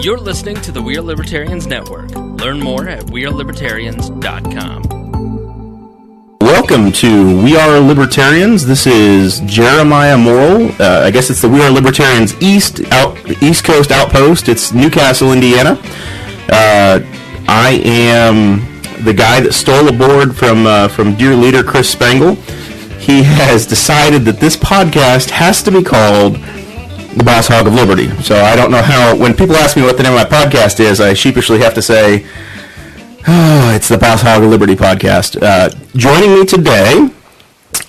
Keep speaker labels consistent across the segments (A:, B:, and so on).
A: You're listening to the We Are Libertarians Network. Learn more at wearelibertarians.com.
B: Welcome to We Are Libertarians. This is Jeremiah Morrell. I guess it's the We Are Libertarians East Coast Outpost. It's Newcastle, Indiana. I am the guy that stole a board from dear leader Chris Spangle. He has decided that this podcast has to be called The Boss Hog of Liberty. So I don't know how, when people ask me what the name of my podcast is, I sheepishly have to say, it's the Boss Hog of Liberty podcast. Joining me today,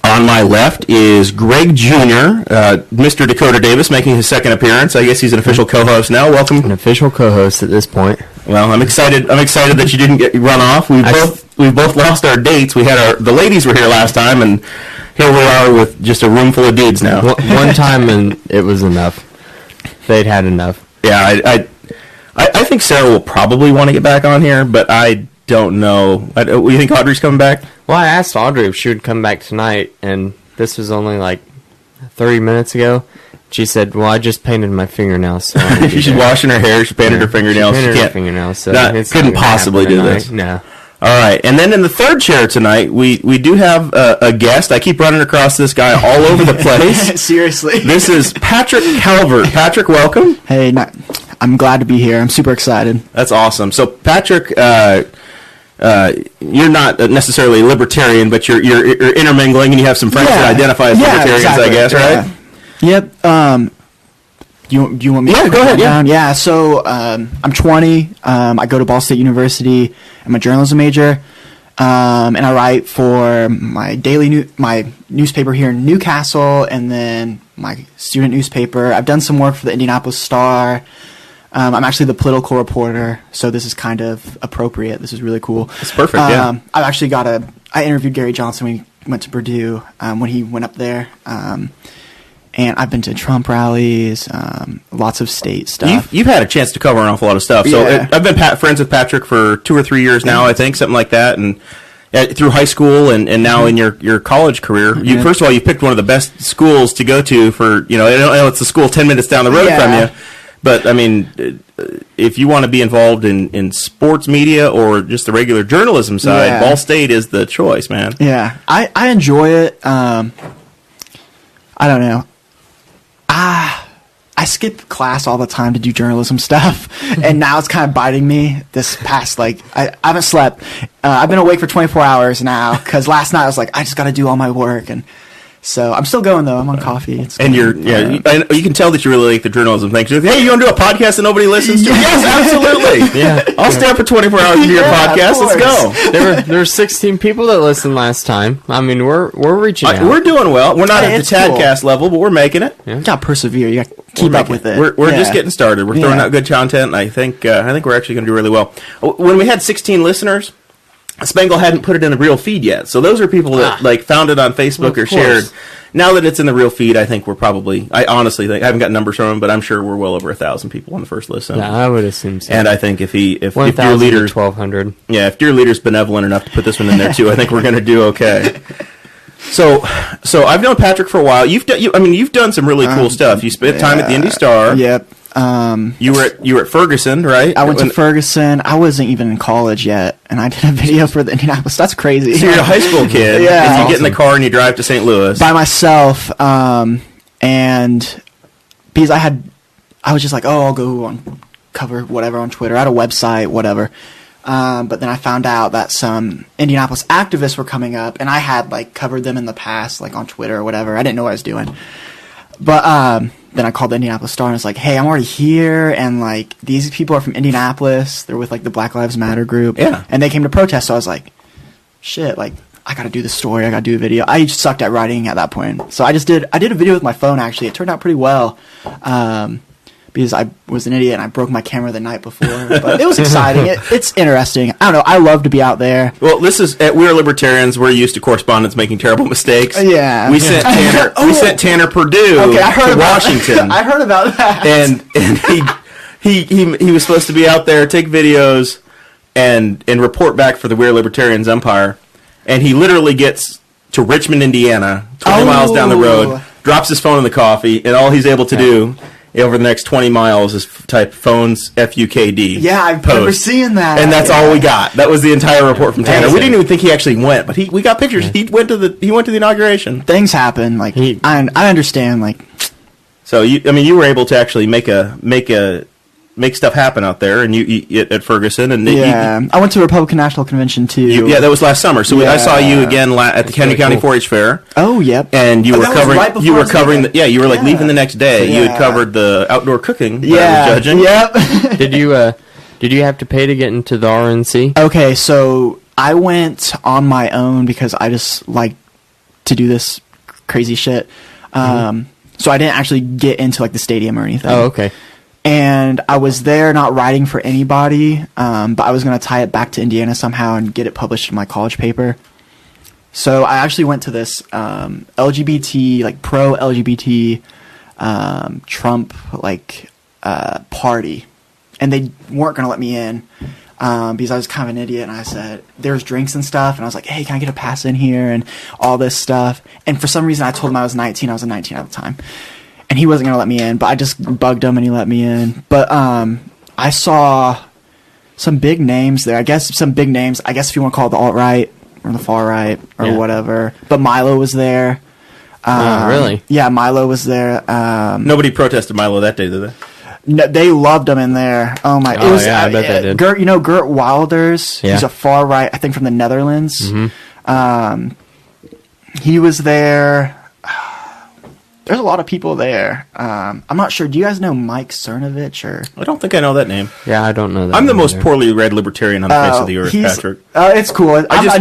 B: on my left, is Greg Jr., Mr. Dakota Davis, making his second appearance. I guess he's an official co-host now. Welcome.
C: An official co-host at this point.
B: Well, I'm excited that you didn't get run off. We both lost our dates. We had the ladies were here last time, and here we are with just a room full of dudes now.
C: One time, and it was enough. They'd had enough.
B: Yeah, I think Sarah will probably want to get back on here, but I don't know. You think Audrey's coming back?
C: Well, I asked Audrey if she would come back tonight, and this was only like 30 minutes ago. She said, well, I just painted my fingernails. So
B: she's washing her hair. She painted her fingernails.
C: She painted her fingernails. So
B: couldn't possibly do this.
C: No.
B: All right. And then in the third chair tonight, we do have a guest. I keep running across this guy all over the place.
D: Seriously.
B: This is Patrick Calvert. Patrick, welcome.
D: Hey, I'm glad to be here. I'm super excited.
B: That's awesome. So, Patrick, you're not necessarily a libertarian, but you're intermingling, and you have some friends that identify as libertarians, exactly. I guess, right?
D: Yep. Do you want me to
B: go ahead.
D: Down? Yeah. So I'm 20. I go to Ball State University. I'm a journalism major, and I write for my my newspaper here in Newcastle, and then my student newspaper. I've done some work for the Indianapolis Star. I'm actually the political reporter, so this is kind of appropriate. This is really cool.
B: It's perfect. Yeah.
D: I've actually I interviewed Gary Johnson when he went to Purdue when he went up there. And I've been to Trump rallies, lots of state stuff.
B: You've had a chance to cover an awful lot of stuff. So I've been friends with Patrick for 2 or 3 years now, I think, something like that. And through high school and now in your college career, first of all, you picked one of the best schools to go to for, I know it's a school 10 minutes down the road from you. But, I mean, if you want to be involved in sports media or just the regular journalism side, Ball State is the choice, man.
D: Yeah, I enjoy it. I don't know. I skip class all the time to do journalism stuff, and now it's kind of biting me. This past, I haven't slept. I've been awake for 24 hours now, because last night I was like, I just got to do all my work, and so I'm still going, though. I'm on coffee.
B: And you can tell that you really like the journalism thing. Hey, you want to do a podcast that nobody listens to? Yes, absolutely. I'll stay up for 24 hours to do your podcast. Let's go.
C: There were 16 people that listened last time. I mean, we're reaching out.
B: We're doing well. We're not at the Tadcast level, but we're making it.
D: You got to persevere. You got to keep up with it.
B: We're just getting started. We're throwing out good content, and I think we're actually going to do really well. When we had 16 listeners, Spangle hadn't put it in the real feed yet. So those are people that found it on Facebook or shared. Now that it's in the real feed, I think I honestly think, I haven't got numbers from them, but I'm sure we're well over 1,000 people on the first listen.
C: Yeah, I would assume so.
B: And I think if your
C: 1,000
B: leader,
C: to 1,200.
B: Yeah, if your leader's benevolent enough to put this one in there too, I think we're going to do okay. So I've known Patrick for a while. You've done some really cool stuff. You spent time at the Indy Star.
D: Yep.
B: You were at Ferguson, right?
D: I went to Ferguson. I wasn't even in college yet, and I did a video for the Indianapolis. That's crazy.
B: So you're a high school kid, and you get in the car and you drive to St. Louis
D: by myself. And because I was just like, I'll go on cover whatever on Twitter. I had a website, whatever. But then I found out that some Indianapolis activists were coming up, and I had covered them in the past, on Twitter or whatever. I didn't know what I was doing, but then I called the Indianapolis Star and was like, hey, I'm already here, and these people are from Indianapolis. They're with the Black Lives Matter group, and they came to protest. So I was like, shit, I got to do the story. I got to do a video. I just sucked at writing at that point, so I did a video with my phone. Actually, it turned out pretty well. Because I was an idiot and I broke my camera the night before. But it was exciting. It's interesting. I don't know. I love to be out there.
B: Well, this is We Are Libertarians. We're used to correspondents making terrible mistakes.
D: Yeah.
B: We sent Tanner Purdue to Washington.
D: I heard about that.
B: And he was supposed to be out there, take videos, and report back for the We Are Libertarians Empire. And he literally gets to Richmond, Indiana, 20 miles down the road, drops his phone in the coffee, and all he's able to do over the next 20 miles is type phones FUKD.
D: Yeah, I've never seen that.
B: And that's all we got. That was the entire report from Tanner.
D: Amazing.
B: We didn't even think he actually went, but we got pictures. He went to the inauguration.
D: Things happen. Like I understand. Like,
B: so you were able to actually make stuff happen out there, and you at Ferguson, and
D: I went to Republican National Convention too.
B: That was last summer. So I saw you again at the County 4-H Fair.
D: Oh, yep.
B: And you were covering.
D: Right
B: You were covering. You were like leaving the next day. You had covered the outdoor cooking.
D: Yeah.
B: Judging.
D: Yep.
C: Did you have to pay to get into the RNC?
D: Okay, so I went on my own because I just like to do this crazy shit. So I didn't actually get into like the stadium or anything.
C: Oh, okay.
D: And I was there not writing for anybody, but I was going to tie it back to Indiana somehow and get it published in my college paper. So I actually went to this LGBT, like pro-LGBT Trump like party, and they weren't going to let me in because I was kind of an idiot, and I said, there's drinks and stuff, and I was like, hey, can I get a pass in here and all this stuff? And for some reason I told him I was 19. I was 19 at the time. And he wasn't going to let me in, but I just bugged him and he let me in. But I saw some big names there. I guess if you want to call it the alt-right or the far-right or whatever. But Milo was there.
C: Really?
D: Yeah, Milo was there.
B: Nobody protested Milo that day, did they?
D: No, they loved him in there. Oh, my.
C: Oh, yeah, I bet they did.
D: Gert Wilders. Yeah. He's a far-right, I think from the Netherlands.
C: Mm-hmm.
D: He was there. There's a lot of people there. I'm not sure. Do you guys know Mike Cernovich? Or
B: I don't think I know that name.
C: Yeah, I don't know that.
B: I'm the most poorly read libertarian on the face of the earth, Patrick.
D: It's cool.
B: I just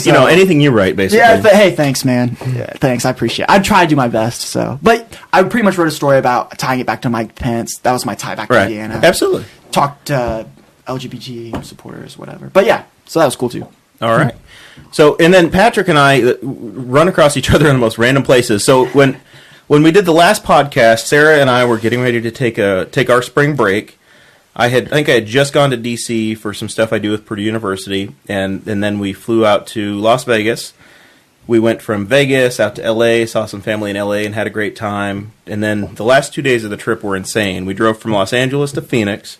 B: read anything you write, basically.
D: Yeah. Hey, thanks, man. Yeah, thanks. I appreciate it. I try to do my best. So, but I pretty much wrote a story about tying it back to Mike Pence. That was my tie back to Indiana.
B: Absolutely.
D: Talked to LGBT supporters, whatever. But yeah, so that was cool too.
B: All right. So, and then Patrick and I run across each other in the most random places. So when we did the last podcast, Sarah and I were getting ready to take our spring break. I think I had just gone to D.C. for some stuff I do with Purdue University, and then we flew out to Las Vegas. We went from Vegas out to L.A., saw some family in L.A., and had a great time. And then the last 2 days of the trip were insane. We drove from Los Angeles to Phoenix,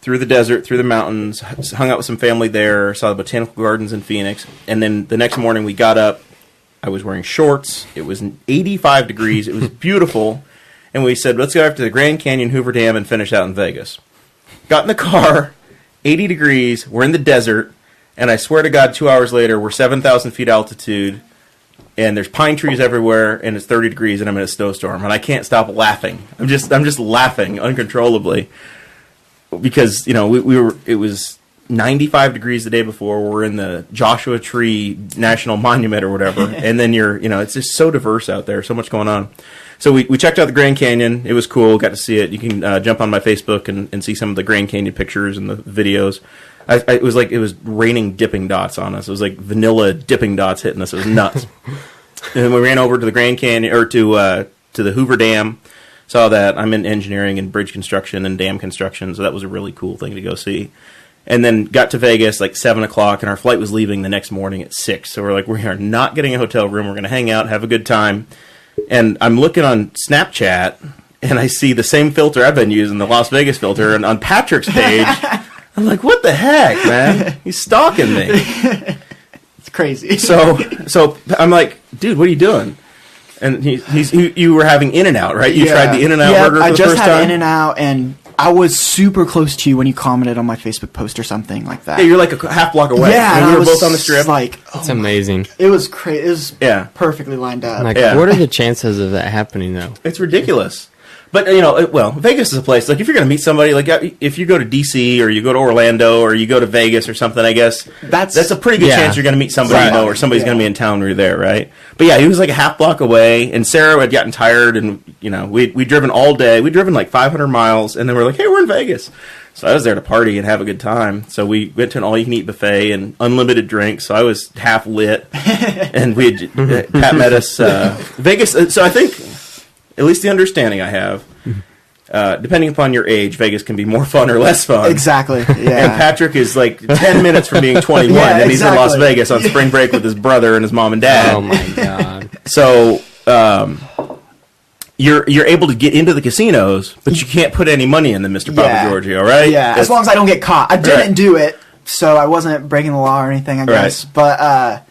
B: through the desert, through the mountains, hung out with some family there, saw the botanical gardens in Phoenix, and then the next morning we got up. I was wearing shorts. It was 85 degrees. It was beautiful. And we said, let's go after the Grand Canyon, Hoover Dam, and finish out in Vegas. Got in the car, 80 degrees. We're in the desert. And I swear to God, 2 hours later, we're 7,000 feet altitude. And there's pine trees everywhere. And it's 30 degrees, and I'm in a snowstorm. And I can't stop laughing. I'm just laughing uncontrollably. Because, it was 95 degrees the day before. We're in the Joshua Tree National Monument or whatever, and then it's just so diverse out there, so much going on. So we checked out the Grand Canyon. It was cool. Got to see it. You can jump on my Facebook and see some of the Grand Canyon pictures and the videos. It was like it was raining dipping dots on us. It was like vanilla dipping dots hitting us. It was nuts. And we ran over to the Grand Canyon or to the Hoover Dam. Saw that. I'm in engineering and bridge construction and dam construction, so that was a really cool thing to go see. And then got to Vegas like 7 o'clock, and our flight was leaving the next morning at 6. So we're like, we are not getting a hotel room. We're going to hang out, have a good time. And I'm looking on Snapchat, and I see the same filter I've been using, the Las Vegas filter, and on Patrick's page, I'm like, what the heck, man? He's stalking me.
D: It's crazy.
B: So I'm like, dude, what are you doing? And you were having In-N-Out, right? You tried the In-N-Out burger for the first time?
D: I just had In-N-Out, and I was super close to you when you commented on my Facebook post or something like that.
B: Yeah, you're like a half block away.
D: Yeah,
B: and we were both on the strip.
C: It's amazing.
D: It was crazy. It was perfectly lined up.
C: What are the chances of that happening, though?
B: It's ridiculous. But, Vegas is a place, like, if you're going to meet somebody, like, if you go to D.C. or you go to Orlando or you go to Vegas or something, I guess, that's a pretty good chance you're going to meet somebody you know or somebody's going to be in town when you're there, right? But, yeah, he was like a half block away, and Sarah had gotten tired, and, we'd driven all day. We'd driven like 500 miles, and then we're like, hey, we're in Vegas. So I was there to party and have a good time. So we went to an all-you-can-eat buffet and unlimited drinks, so I was half lit. And Pat met us. Vegas, so I think... At least the understanding I have, depending upon your age, Vegas can be more fun or less fun.
D: Exactly, yeah.
B: And Patrick is like 10 minutes from being 21, and he's in Las Vegas on spring break with his brother and his mom and dad.
C: Oh, my God.
B: So, you're able to get into the casinos, but you can't put any money in them, Mr. Papa Giorgio, right?
D: Yeah, as long as I don't get caught. I didn't do it, so I wasn't breaking the law or anything, I guess.
B: Right.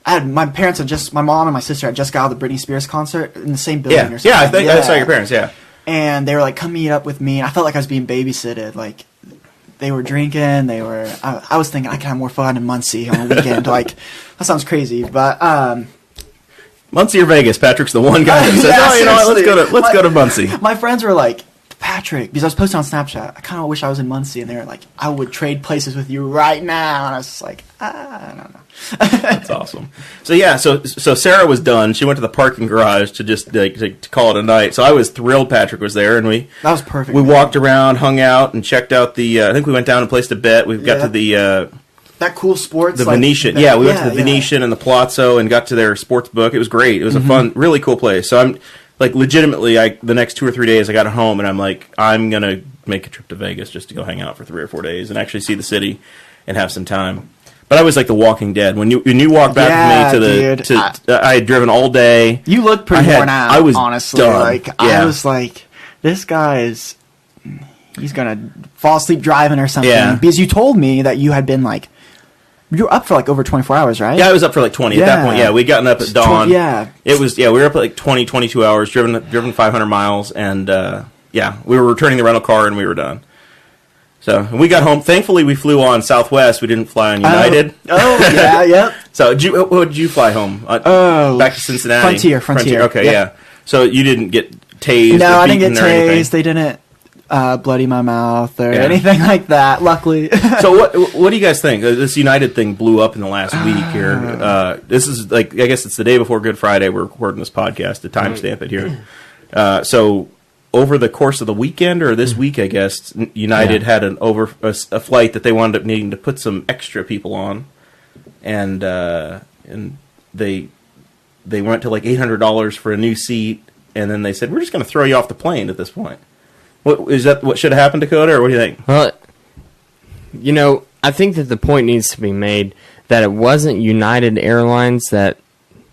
D: But my parents my mom and my sister had just got out of the Britney Spears concert in the same building or something.
B: Yeah, I saw your parents, yeah.
D: And they were like, come meet up with me. I felt like I was being babysitted. Like, they were drinking. I was thinking I could have more fun in Muncie on the weekend. Like, that sounds crazy. But,
B: Muncie or Vegas? Patrick's the one guy that says, "Oh, you know what? Let's go to Muncie."
D: My friends were like, "Patrick," because I was posting on Snapchat. I kind of wish I was in Muncie, and they were like, "I would trade places with you right now." And I was just like, I don't know.
B: That's awesome. So yeah, so Sarah was done. She went to the parking garage to just to call it a night. So I was thrilled Patrick was there, and
D: that was perfect.
B: We walked around, hung out, and checked out the. I think we went down and placed a bet. We got to the.
D: That cool sports.
B: The Venetian. We went to the Venetian and the Palazzo and got to their sports book. It was great. It was a fun, really cool place. So I'm like, legitimately, the next 2 or 3 days I got home and I'm like, I'm going to make a trip to Vegas just to go hang out for 3 or 4 days and actually see the city and have some time. But I was like the Walking Dead. When you walked back with me I had driven all day.
D: You looked pretty worn out.
B: I was
D: honestly
B: done.
D: Like I was like, this guy he's gonna fall asleep driving or something.
B: Yeah.
D: Because you told me that you had been like, you were up for like over 24 hours, right?
B: Yeah, I was up for like 20 at that point. Yeah, we'd gotten up at dawn. It was we were up at like 22 hours, driven 500 miles, and we were returning the rental car and we were done. So we got home. Thankfully, we flew on Southwest. We didn't fly on United.
D: Yep.
B: So what did you fly home? Back to Cincinnati?
D: Frontier.
B: Okay, yeah. So you didn't get tased?
D: No,
B: or
D: I didn't get
B: tased.
D: Anything? They didn't bloody my mouth or anything like that, luckily.
B: So what do you guys think? This United thing blew up in the last week here. This is like, I guess it's the day before Good Friday. We're recording this podcast to timestamp it here. So over the course of the weekend or this week, I guess, United had a flight that they wound up needing to put some extra people on, and they went to like $800 for a new seat, and then they said, we're just going to throw you off the plane at this point. What is that? What should have happened, Dakota, or what do you think?
C: Well, I think that the point needs to be made that it wasn't United Airlines that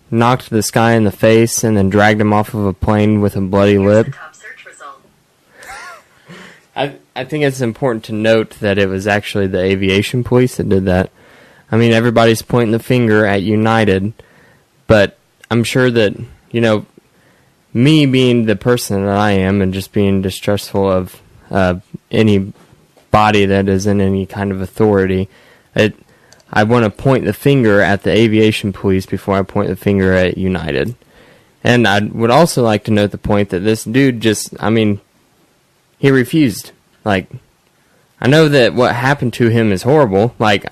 C: knocked this guy in the face and then dragged him off of a plane with a bloody lip. I think it's important to note that it was actually the aviation police that did that. I mean, everybody's pointing the finger at United, but I'm sure that, me being the person that I am and just being distrustful of any body that is in any kind of authority, I want to point the finger at the aviation police before I point the finger at United. And I would also like to note the point that this dude he refused. Like, I know that what happened to him is horrible. Like,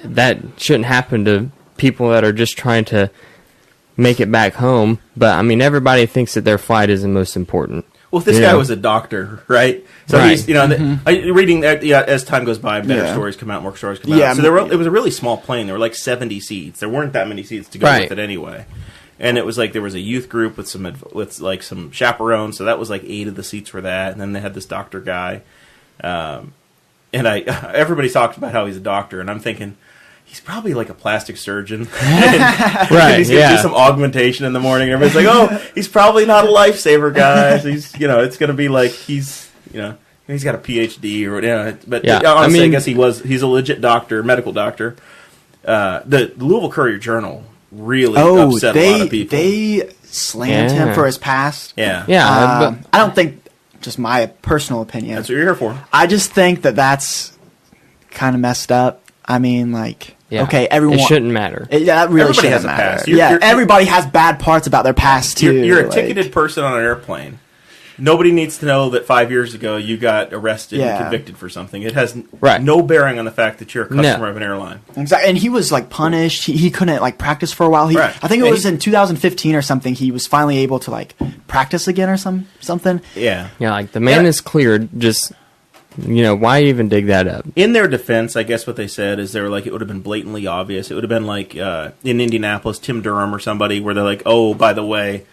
C: that shouldn't happen to people that are just trying to make it back home, but everybody thinks that their flight is the most important.
B: Well, if this guy was a doctor, right? So he's, reading as time goes by, better stories come out, more stories come out. So it was a really small plane. There were like 70 seats. There weren't that many seats to go with it anyway. And it was like there was a youth group with some chaperones. So that was like 8 of the seats were that. And then they had this doctor guy. And everybody talked about how he's a doctor, and I'm thinking, he's probably like a plastic surgeon.
C: Right.
B: He's going to do some augmentation in the morning. Everybody's like, oh, he's probably not a lifesaver guy. So he's, it's going to be like he's got a PhD or whatever. But honestly, I guess he's a legit doctor, medical doctor. The Louisville Courier-Journal really upset a lot of people.
D: They slammed him for his past.
C: Yeah.
D: I don't think, just my personal opinion.
B: That's what you're here for.
D: I just think that that's kind of messed up. Okay, everyone.
C: It shouldn't matter.
D: That really shouldn't matter. Everybody has bad parts about their past too.
B: You're a ticketed person on an airplane. Nobody needs to know that 5 years ago you got arrested and convicted for something. It has no bearing on the fact that you're a customer of an airline.
D: Exactly, and he was punished. He couldn't practice for a while. I think it was in 2015 or something. He was finally able to practice again or something.
B: Yeah,
C: the man is cleared. Just why even dig that up?
B: In their defense, I guess what they said is they were like, it would have been blatantly obvious. It would have been like in Indianapolis, Tim Durham or somebody, where they're like, oh, by the way,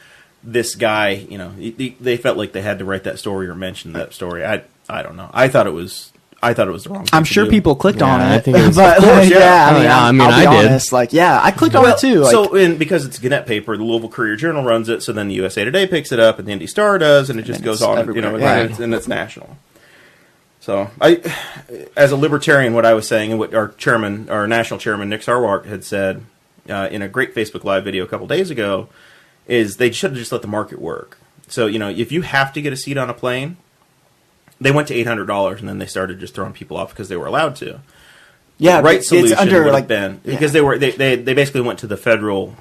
B: this guy, they felt like they had to write that story or mention that story. I don't know. I I thought it was the wrong thing
D: I'm
B: to
D: sure
B: do.
D: people clicked on
C: I
D: it,
C: think it was-
D: but
B: Of course,
D: like,
B: yeah.
D: I mean,
C: I
D: I'll be
C: did.
D: honest, like, yeah, I clicked on
B: Well,
D: it too. Like,
B: so because it's Gannett paper, the Louisville Courier-Journal runs it, so then the USA Today picks it up, and the Indy Star does, and it just
D: And
B: goes
D: it's
B: on,
D: everywhere,
B: and,
D: yeah.
B: and it's national. So, as a libertarian, what I was saying, and what our national chairman, Nick Sarwark, had said in a great Facebook Live video a couple days ago, is they should have just let the market work. So, if you have to get a seat on a plane, they went to $800, and then they started just throwing people off because they were allowed to.
D: yeah,
B: The right
D: it's
B: solution
D: under
B: would
D: like
B: have been
D: yeah.
B: because they basically went to the federal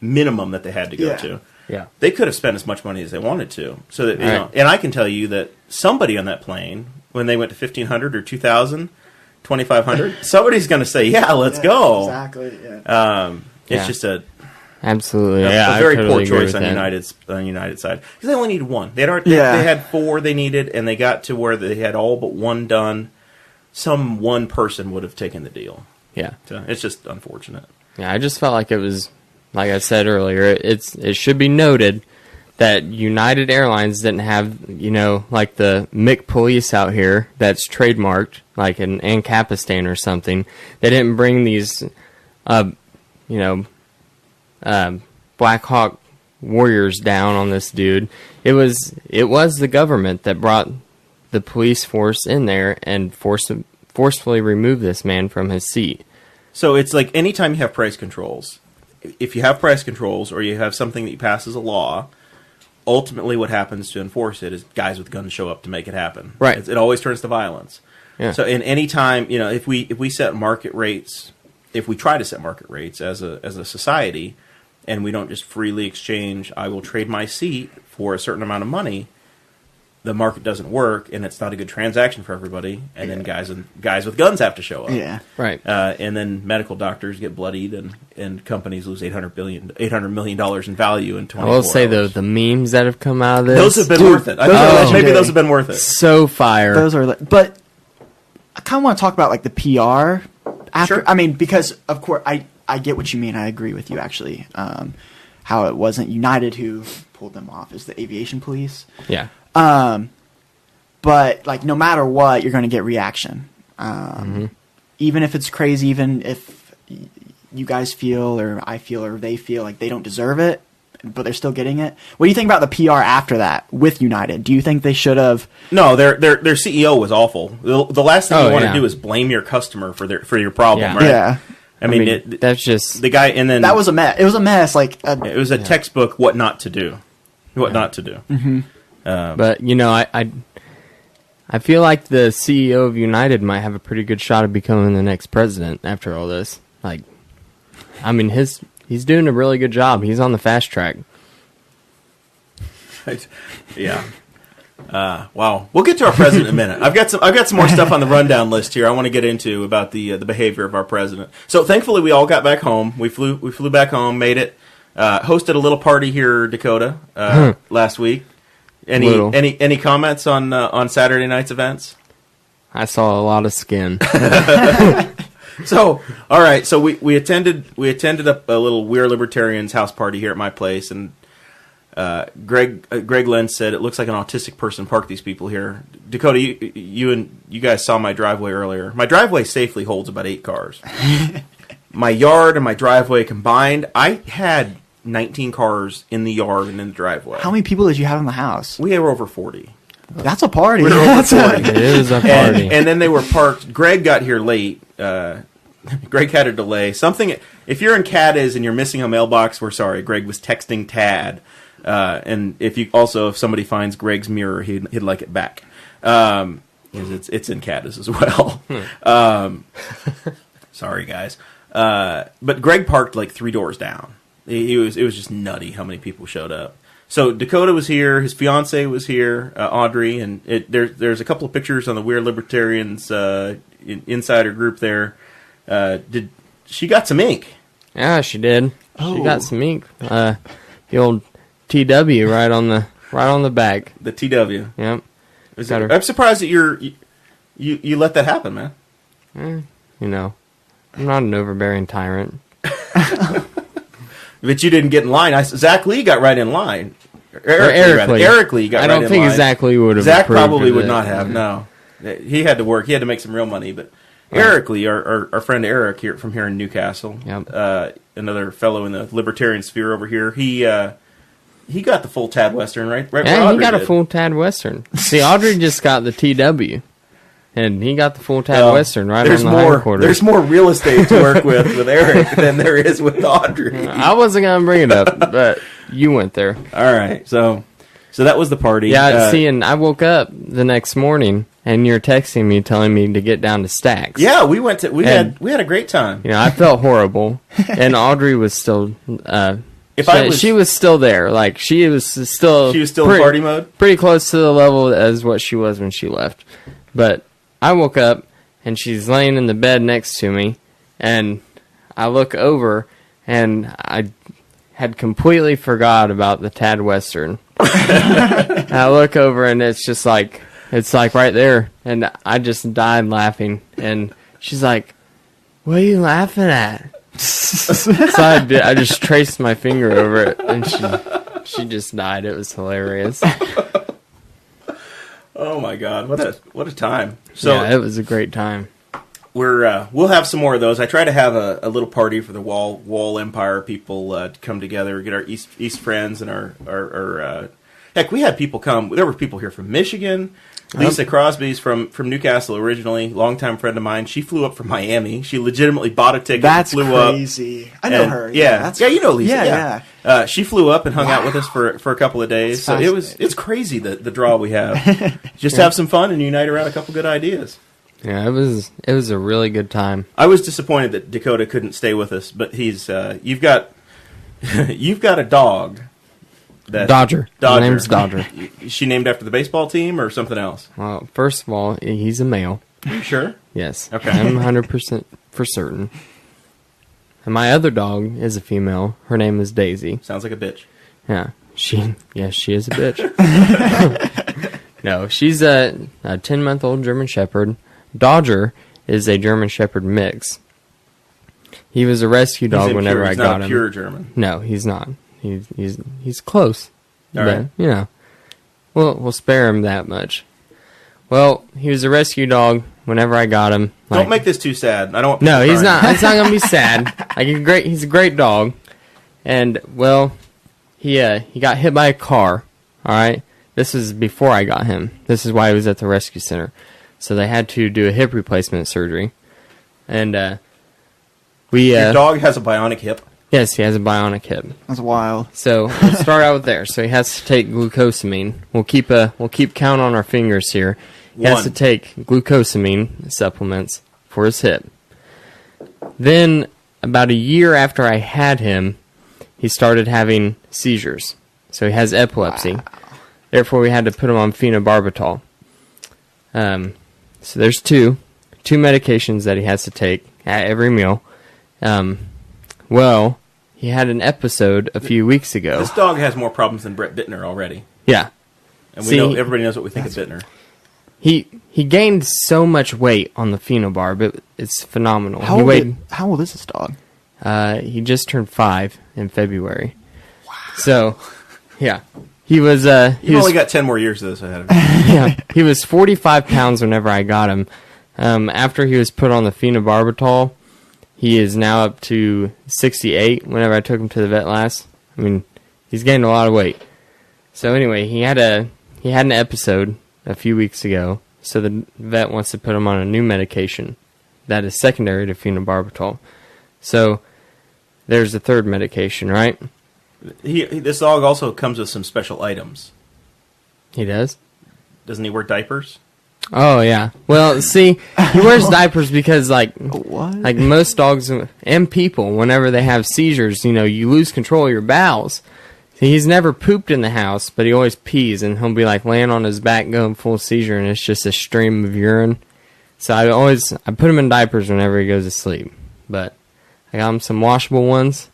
B: minimum that they had to go
D: Yeah.
B: to.
C: Yeah.
B: They could have spent as much money as they wanted to. So that
C: Right.
B: and I can tell you that somebody on that plane, when they went to 1,500 or 2,000, 2,500, somebody's going to say, "Yeah, let's go."
D: Exactly. Yeah.
B: It's
C: Yeah.
B: just a
C: Absolutely. Yeah,
B: a very
C: I totally
B: poor
C: agree
B: choice
C: with
B: on
C: that.
B: United side because they only needed one. They
D: Yeah.
B: had 4 they needed, and they got to where they had all but one done. Some one person would have taken the deal.
C: Yeah.
B: So it's just unfortunate.
C: Yeah, I just felt like it was, like I said earlier, it should be noted that United Airlines didn't have, like the Mick Police out here that's trademarked, like in Ancapistan or something. They didn't bring these, Black Hawk warriors down on this dude. It was the government that brought the police force in there and forcefully removed this man from his seat.
B: So it's like anytime you have price controls, if you have price controls or you have something that you pass as a law, ultimately what happens to enforce it is guys with guns show up to make it happen.
C: Right.
B: It always turns to violence.
C: Yeah.
B: So in any time, if we set market rates, if we try to set market rates as a society, and we don't just freely exchange, I will trade my seat for a certain amount of money, the market doesn't work, and it's not a good transaction for everybody. And then guys with guns have to show up.
D: Yeah.
C: Right.
B: And then medical doctors get bloodied, and companies lose $800 million in value in 24
C: I will say,
B: hours.
C: though, the memes that have come out of this...
B: Those have been
D: Dude,
B: worth it.
D: those are
B: Maybe
D: legendary.
B: those have been worth it.
C: so fire.
D: Those are, but I kind of want to talk about like the PR after.
B: Sure.
D: I mean, because of course I get what you mean. I agree with you actually. How it wasn't United who pulled them off, is the aviation police.
C: Yeah.
D: But like no matter what, you're going to get reaction. Even if it's crazy, even if you guys feel or I feel or they feel like they don't deserve it, but they're still getting it. What do you think about the PR after that with United? Do you think they should have?
B: No, their CEO was awful. The last thing you want to do is blame your customer for your problem,
C: Yeah.
B: right?
D: Yeah.
B: I mean,
C: that's just...
B: the guy, and then
D: That was a mess. It was a mess. Like
B: it was a textbook what not to do. What not to do.
D: Mm-hmm.
C: But, I feel like the CEO of United might have a pretty good shot of becoming the next president after all this. Like, I mean, he's doing a really good job. He's on the fast track.
B: Yeah. Wow. We'll get to our president in a minute. I've got some more stuff on the rundown list here I want to get into about the behavior of our president. So thankfully we all got back home. We flew back home, made it. Hosted a little party here, Dakota, last week. Any comments on Saturday night's events?
C: I saw a lot of skin.
B: So, all right. So we attended a little We Are Libertarians house party here at my place, and Greg Lenz said it looks like an autistic person parked these people here. Dakota, you guys saw my driveway earlier. My driveway safely holds about 8 cars. My yard and my driveway combined, I had 19 cars in the yard and in the driveway.
D: how many people did you have in the house?
B: We were over 40.
D: That's a party.
B: We were over 40.
C: It is a party.
B: And then they were parked. Greg got here late. Greg had a delay. If you're in Cadiz and you're missing a mailbox, we're sorry. Greg was texting Tad. And if somebody finds Greg's mirror, he'd like it back. It's in Cadiz as well. Sorry, guys. But Greg parked like 3 doors down. It was just nutty how many people showed up. So Dakota was here, his fiance was here, Audrey, and there's a couple of pictures on the We Are Libertarians insider group there. She got some ink?
C: Yeah, she did.
D: Oh.
C: She got some ink. The old TW right on the back.
B: The TW.
C: Yep.
B: Got her. I'm surprised that you let that happen, man.
C: I'm not an overbearing tyrant.
B: But you didn't get in line. Zach Lee got right in line.
C: Eric Lee.
B: Eric Lee got right in line.
C: I don't think Zach Lee would have.
B: Zach
C: approved
B: probably
C: of
B: would
C: it.
B: not have. No. He had to work. He had to make some real money. But Eric Lee, our friend Eric from here in Newcastle, another fellow in the libertarian sphere over here, he got the full Tad Western, right?
C: Yeah, he got a full Tad Western. See, Audrey just got the TW. And he got the full Tad Western right on the hindquarters.
B: There's more real estate to work with Eric than there is with Audrey.
C: I wasn't going to bring it up, but you went there.
B: All right, so that was the party.
C: Yeah, see, and I woke up the next morning, and you're texting me telling me to get down to Stacks.
B: Yeah, we had a great time.
C: You know, I felt horrible, and Audrey was still. She was still there. Like she was still
B: in party mode,
C: pretty close to the level as what she was when she left, but. I woke up, and she's laying in the bed next to me, and I look over, and I had completely forgot about the Tad Western. I look over, and it's like right there, and I just died laughing, and she's like, "What are you laughing at?" So I just traced my finger over it, and she just died. It was hilarious.
B: Oh my God! What a time! So
C: yeah, it was a great time.
B: We'll have some more of those. I try to have a little party for the Wall Empire people to come together, get our East friends and our heck, we had people come. There were people here from Michigan. Lisa Crosby's from Newcastle originally, longtime friend of mine. She flew up from Miami. She legitimately bought a ticket.
D: That's
B: and flew
D: crazy. I know her.
B: Yeah, you know Lisa.
D: Yeah.
B: She flew up and hung out with us for a couple of days. So it's crazy the draw we have. Just have some fun and unite around a couple good ideas.
C: Yeah, it was a really good time.
B: I was disappointed that Dakota couldn't stay with us, but he's you've got a dog.
C: Dodger. His name's Dodger.
B: Is she named after the baseball team or something else?
C: Well, first of all, he's a male.
B: Are you sure?
C: Yes.
B: Okay.
C: I'm 100% for certain. And my other dog is a female. Her name is Daisy.
B: Sounds like a bitch.
C: Yeah. She is a bitch. No, she's a 10-month-old German Shepherd. Dodger is a German Shepherd mix. He was a rescue dog whenever I got him.
B: He's not pure German.
C: No, he's not. He's close.
B: All right.
C: You know, we'll spare him that much. Well, he was a rescue dog whenever I got him.
B: Don't make this too sad. I don't.
C: No, he's not. It's not gonna be sad. He's a great dog, and well, he got hit by a car. All right, this is before I got him. This is why he was at the rescue center. So they had to do a hip replacement surgery, and
B: Your dog has a bionic hip.
C: Yes, he has a bionic hip.
D: That's wild.
C: So we'll start out with there. So he has to take glucosamine. We'll keep count on our fingers here. He has to take glucosamine supplements for his hip. Then about a year after I had him, he started having seizures. So he has epilepsy. Wow. Therefore, we had to put him on phenobarbital. So there's two medications that he has to take at every meal. Well, he had an episode a few weeks ago.
B: This dog has more problems than Brett Bittner already.
C: Yeah.
B: And everybody knows what we think of Bittner.
C: He gained so much weight on the phenobarb. It's phenomenal.
D: How old is this dog?
C: He just turned 5 in February. Wow. So, yeah. He was
B: only got 10 more years of this ahead of him.
C: Yeah. He was 45 pounds whenever I got him. After he was put on the phenobarbital, he is now up to 68 whenever I took him to the vet last. I mean, he's gained a lot of weight. So anyway, he had an episode a few weeks ago, so the vet wants to put him on a new medication that is secondary to phenobarbital. So there's the third medication, right?
B: This dog also comes with some special items.
C: He does?
B: Doesn't he wear diapers?
C: Oh, yeah. Well, see, he wears diapers because,
D: what?
C: Like most dogs and people, whenever they have seizures, you lose control of your bowels. See, he's never pooped in the house, but he always pees, and he'll be, laying on his back going full seizure, and it's just a stream of urine. So I put him in diapers whenever he goes to sleep. But I got him some washable ones.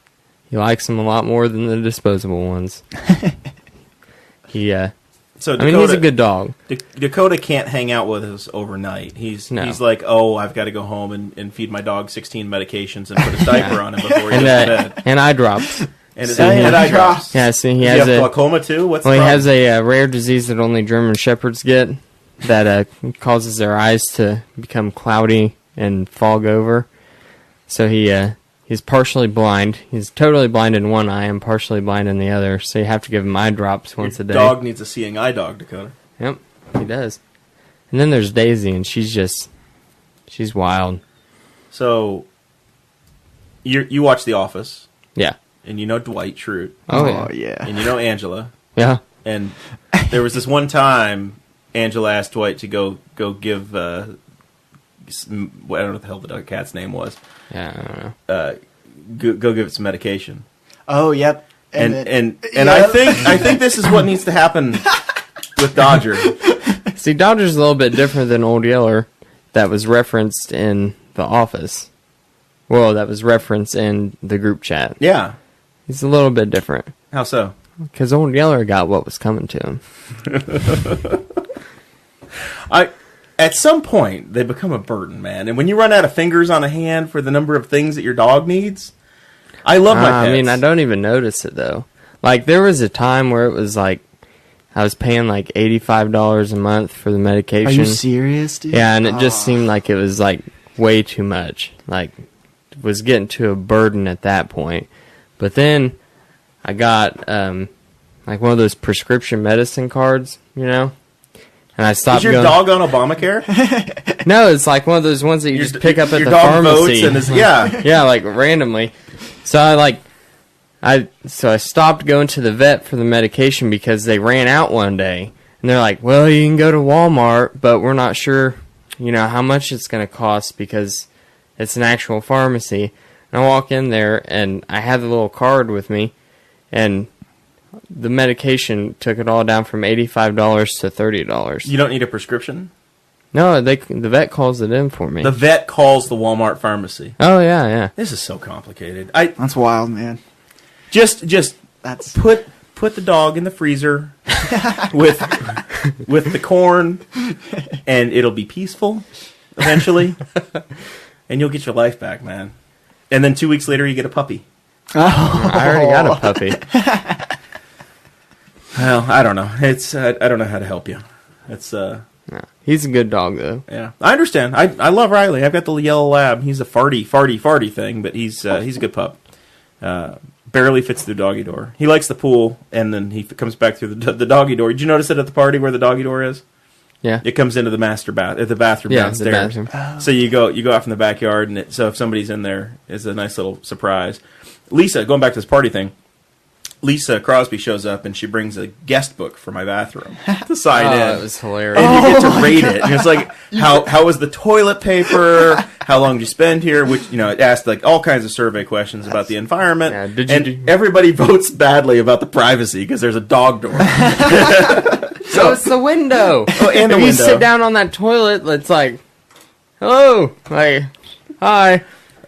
C: He likes them a lot more than the disposable ones.
B: So
C: Dakota, he's a good dog.
B: Dakota can't hang out with us overnight. He's like, I've got to go home and feed my dog 16 medications and put a diaper on him before he goes to bed.
C: And eye drops.
B: And eye drops.
C: Yeah, see,
B: he has glaucoma too? What's the problem?
C: He has a rare disease that only German Shepherds get. that causes their eyes to become cloudy and fog over. So he's partially blind. He's totally blind in one eye and partially blind in the other. So you have to give him eye drops once a day.
B: Dog needs a seeing eye dog, Dakota.
C: Yep, he does. And then there's Daisy, and she's wild.
B: So you watch The Office.
C: Yeah.
B: And you know Dwight Schrute.
C: Oh
D: yeah.
B: And you know Angela.
C: Yeah.
B: And there was this one time Angela asked Dwight to go give I don't know what the hell the cat's name was.
C: Yeah, I don't know.
B: Go give it some medication.
D: Oh, yep.
B: And I think this is what needs to happen with Dodger.
C: See, Dodger's a little bit different than Old Yeller that was referenced in The Office. Well, that was referenced in the group chat.
B: Yeah.
C: He's a little bit different.
B: How so?
C: Because Old Yeller got what was coming to him.
B: At some point, they become a burden, man. And when you run out of fingers on a hand for the number of things that your dog needs, I love my pets.
C: I mean, I don't even notice it, though. Like, there was a time where it was like, I was paying like $85 a month for the medication.
D: Are you serious, dude?
C: Yeah, and it just seemed like it was like way too much. Like, it was getting to a burden at that point. But then I got like one of those prescription medicine cards, you know? And I stopped going.
B: Is your dog on Obamacare?
C: No, it's like one of those ones that you just pick up at
B: your
C: the
B: dog
C: pharmacy.
B: Votes and
C: Yeah, like randomly. So I stopped going to the vet for the medication because they ran out one day. And they're like, well, you can go to Walmart, but we're not sure, how much it's going to cost because it's an actual pharmacy. And I walk in there, and I had the little card with me, and the medication took it all down from $85 to $30.
B: You don't need a prescription?
C: No, the vet calls it in for me.
B: The vet calls the Walmart pharmacy.
C: Oh, yeah.
B: This is so complicated.
D: That's wild, man.
B: Just put the dog in the freezer with the corn, and it'll be peaceful eventually, and you'll get your life back, man. And then 2 weeks later, you get a puppy.
D: Oh,
C: I already got a puppy.
B: Well, I don't know. I don't know how to help you.
C: He's a good dog, though.
B: Yeah, I understand. I love Riley. I've got the yellow lab. He's a farty thing, but he's a good pup. Barely fits through the doggy door. He likes the pool, and then he comes back through the doggy door. Did you notice it at the party where the doggy door is?
C: Yeah.
B: It comes into the the bathroom downstairs.
C: The bathroom.
B: So you go out from the backyard, and so if somebody's in there, it's a nice little surprise. Lisa, going back to this party thing, Lisa Crosby shows up, and she brings a guest book for my bathroom to sign in.
C: That was hilarious.
B: And you get to rate it. And it's like, how was the toilet paper? How long did you spend here? Which, it asked like all kinds of survey questions about the environment.
C: Yeah,
B: everybody votes badly about the privacy because there's a dog door.
C: So it's the window.
B: Oh, and the window.
C: You sit down on that toilet, it's like, hello, like, hi.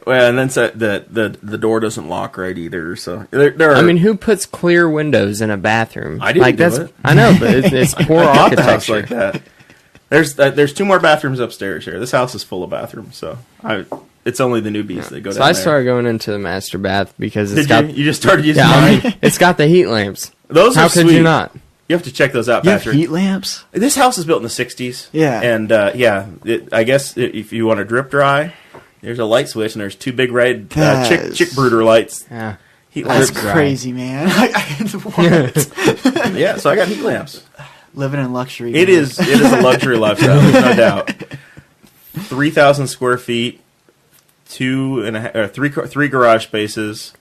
B: Well, and then the door doesn't lock right either. So there are,
C: I mean, who puts clear windows in a bathroom?
B: I didn't do it.
C: I know, but it's poor
B: I got the house
C: architecture.
B: like that. There's 2 more bathrooms upstairs here. This house is full of bathrooms, so it's only the newbies that go down
C: So I
B: there.
C: started going into the master bath because it's
B: You just started using
C: I
B: mine?
C: mean, it's got the heat lamps.
B: Those
C: How
B: are
C: could
B: sweet.
C: you not?
B: You have to check those out,
D: You have
B: Patrick.
D: heat lamps?
B: This house is built in the 60s.
D: Yeah.
B: And, I guess if you want to drip dry, there's a light switch, and there's 2 big red chick brooder lights.
C: Yeah.
B: That's
D: Crazy, man. What?
B: Yeah, so I got heat lamps.
D: Living in luxury.
B: It is a luxury lifestyle, there's no doubt. 3,000 square feet, 3 garage spaces,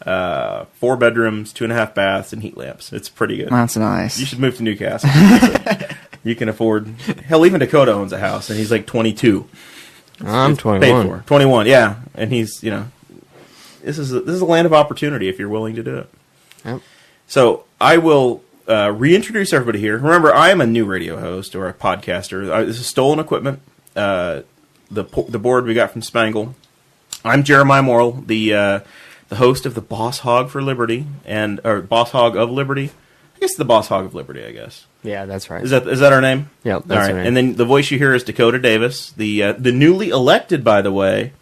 B: 4 bedrooms, 2.5 baths, and heat lamps. It's pretty good.
D: That's nice.
B: You should move to Newcastle. You can afford. Hell, even Dakota owns a house, and he's like 22.
C: I'm 21.
B: Paid for 21, yeah, and he's this is a land of opportunity if you're willing to do it.
C: Yep.
B: So I will reintroduce everybody here. Remember, I am a new radio host or a podcaster. This is Stolen Equipment. The board we got from Spangle. I'm Jeremiah Morrell, the host of the Boss Hog for Liberty or Boss Hog of Liberty. I guess the Boss Hog of Liberty. I guess.
C: Yeah, that's right.
B: Is that our name?
C: Yep, that's
B: all right.
C: our name.
B: And then the voice you hear is Dakota Davis, the newly elected, by the way,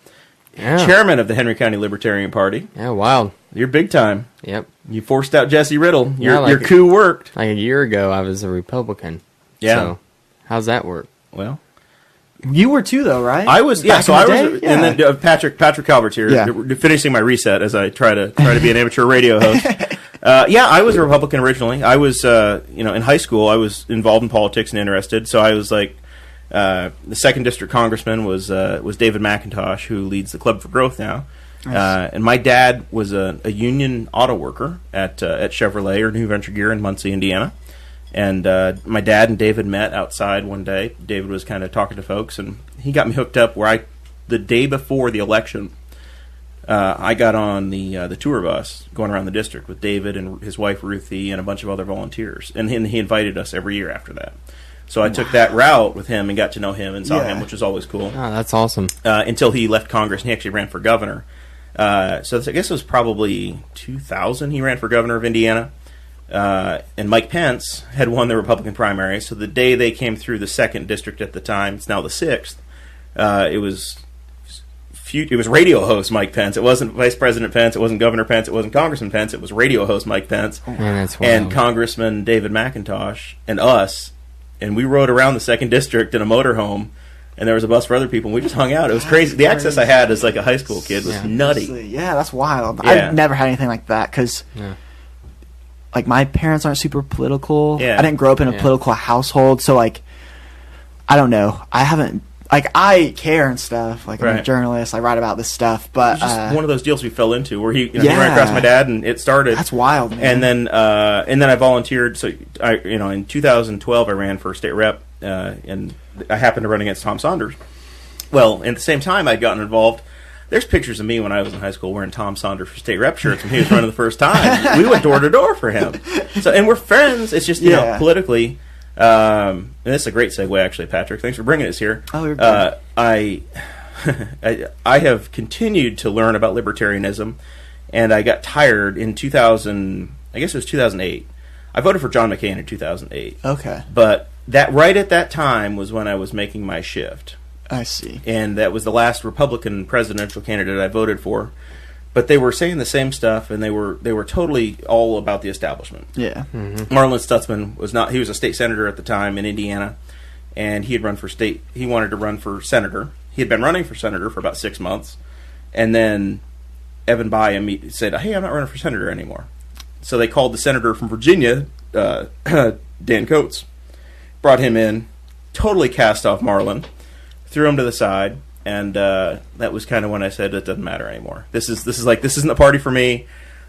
B: chairman of the Henry County Libertarian Party.
C: Yeah, wild.
B: You're big time.
C: Yep.
B: You forced out Jesse Riddle. Your
C: like
B: coup worked.
C: Like a year ago, I was a Republican.
B: Yeah.
C: So How's that work?
B: Well,
D: You were too, though, right?
B: I was,
D: Back in the day?
B: and then Patrick Calvert here, finishing my reset as I try to be an amateur radio host. I was a Republican originally. I was, in high school, I was involved in politics and interested. So I was like, the 2nd District Congressman was David McIntosh, who leads the Club for Growth now. Nice. And my dad was a union auto worker at Chevrolet or New Venture Gear in Muncie, Indiana. And my dad and David met outside one day. David was kind of talking to folks, and he got me hooked up where the day before the election, I got on the tour bus going around the district with David and his wife Ruthie and a bunch of other volunteers. And he invited us every year after that. So I took that route with him and got to know him and saw him, which was always cool.
C: Oh, that's awesome.
B: Until he left Congress and he actually ran for governor. So I guess it was probably 2000 he ran for governor of Indiana. And Mike Pence had won the Republican primary. So the day they came through the 2nd district at the time, it's now the 6th, it was radio host Mike Pence. It wasn't Vice President Pence. It wasn't Governor Pence. It wasn't Congressman Pence. It was radio host Mike Pence and Congressman David McIntosh and us. And we rode around the 2nd district in a motorhome. And there was a bus for other people, and we just hung out. It was crazy. The access I had as like a high school kid was nutty.
D: Yeah, that's wild.
B: Yeah.
D: I've never had anything like that because, like, my parents aren't super political.
B: Yeah.
D: I didn't grow up in a political household, so, like, I don't know. I haven't, like, I care and stuff. Like, I'm a journalist. I write about this stuff, but
B: it was just one of those deals we fell into where he ran across my dad, and it started.
D: That's wild, man.
B: And then I volunteered. So in 2012, I ran for state rep, and I happened to run against Tom Saunders. Well, at the same time, I'd gotten involved. There's pictures of me when I was in high school wearing Tom Saunders for state rep shirts when he was running the first time. We went door to door for him. So, and we're friends. It's just, politically. And this is a great segue, actually, Patrick. Thanks for bringing us here.
D: Oh, you're good.
B: I have continued to learn about libertarianism, and I got tired in 2000. I guess it was 2008. I voted for John McCain in 2008.
D: Okay.
B: But right at that time was when I was making my shift.
D: I see.
B: And that was the last Republican presidential candidate I voted for. But they were saying the same stuff, and they were totally all about the establishment.
D: Yeah.
B: Mm-hmm. Marlon Stutzman was not. He was a state senator at the time in Indiana, and he had run for state. He wanted to run for senator. He had been running for senator for about 6 months, and then Evan Bayh said, "Hey, I'm not running for senator anymore." So they called the senator from Virginia, Dan Coates, brought him in, totally cast off Marlon, threw him to the side. And that was kind of when I said it doesn't matter anymore. This isn't a party for me.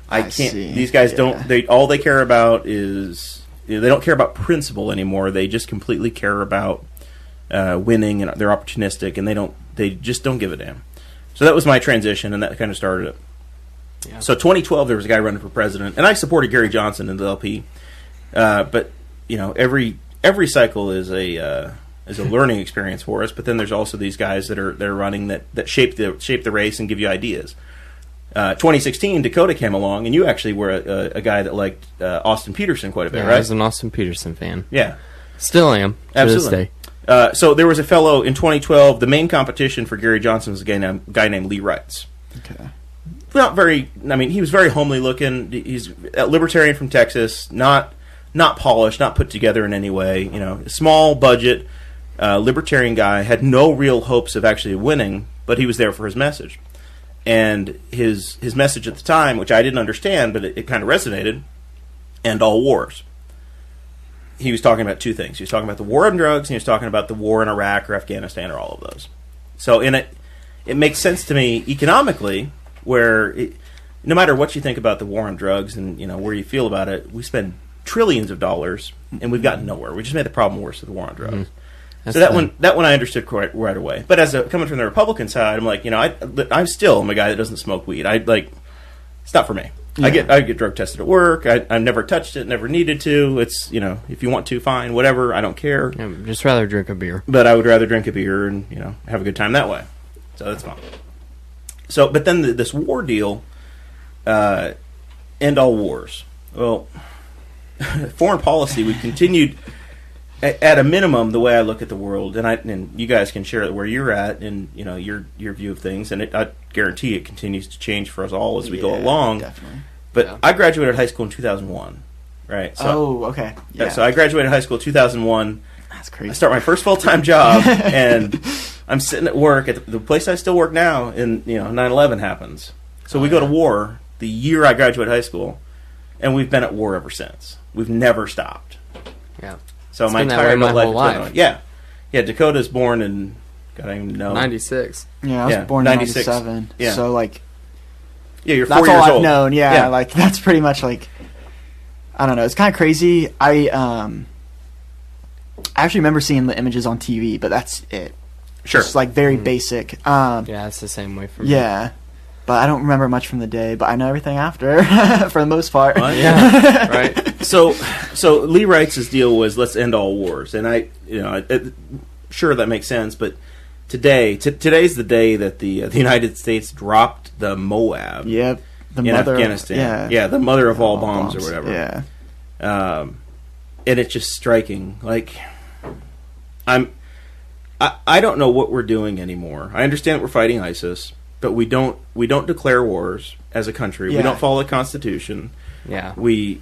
B: I can't.
D: See.
B: These guys don't. All they care about is they don't care about principle anymore. They just completely care about winning, and they're opportunistic, and they just don't give a damn. So that was my transition, and that kind of started it. Yeah. So 2012, there was a guy running for president, and I supported Gary Johnson in the LP. But every cycle is a learning experience for us, but then there's also these guys that are running that shape the race and give you ideas. 2016, Dakota came along, and you actually were a guy that liked Austin Peterson quite a bit, right?
C: I was an Austin Peterson fan.
B: Yeah.
C: Still am,
B: absolutely.
C: To this day.
B: So there was a fellow in 2012, the main competition for Gary Johnson was a guy named Lee Reitz.
D: Okay.
B: He was very homely looking. He's a libertarian from Texas, not polished, not put together in any way. Small budget, libertarian guy, had no real hopes of actually winning, but he was there for his message. And his message at the time, which I didn't understand, but it kind of resonated, end all wars. He was talking about two things. He was talking about the war on drugs, and he was talking about the war in Iraq or Afghanistan or all of those. So it makes sense to me economically, where no matter what you think about the war on drugs and where you feel about it, we spend trillions of dollars, and we've gotten nowhere. We just made the problem worse with the war on drugs. Mm-hmm. So that one I understood right away. But coming from the Republican side, I'm like, I'm still a guy that doesn't smoke weed. It's not for me. Yeah. I get drug tested at work. I've never touched it, never needed to. It's if you want to, fine, whatever. I don't care.
C: Yeah, just rather drink a beer.
B: But I would rather drink a beer and have a good time that way. So that's fine. So, but then this war deal, end all wars. Well, foreign policy, we've continued. At a minimum, the way I look at the world, and you guys can share where you're at and your view of things, and I guarantee it continues to change for us all as we go along.
D: Definitely.
B: But I graduated high school in 2001, right? So,
D: okay. Yeah.
B: So I graduated high school in 2001.
D: That's crazy.
B: I start my first full-time job, and I'm sitting at work at the place I still work now, and 9/11 happens. So we go to war the year I graduated high school, and we've been at war ever since. We've never stopped.
C: Yeah.
B: So
C: It's
B: my
C: been that
B: entire
C: way my
B: life.
C: whole life.
B: Yeah. Dakota's born in, God, I don't even know.
C: 96.
D: Yeah, I was born in
B: 96.
D: 97.
B: Yeah.
D: So, like,
B: Yeah, you're 4
D: that's
B: years
D: all I've
B: old.
D: known. Yeah, like, that's pretty much, like, I don't know. It's kind of crazy. I actually remember seeing the images on TV, but that's it.
B: Sure.
D: Just, like, very basic.
C: Yeah, it's the same way for me.
D: Yeah. But I don't remember much from the day, but I know everything after, for the most part.
B: What?
C: Yeah, right.
B: So Lee Wright's deal was, let's end all wars, and sure, that makes sense. But today's the day that the United States dropped the MOAB.
D: Yep. The
B: in
D: mother
B: Afghanistan. Yeah, the mother of all bombs or
D: bombs.
B: whatever.
D: Yeah.
B: And it's just striking. Like, I don't know what we're doing anymore. I understand we're fighting ISIS, but we don't declare wars as a country.
D: Yeah.
B: We don't follow the Constitution.
C: Yeah.
B: We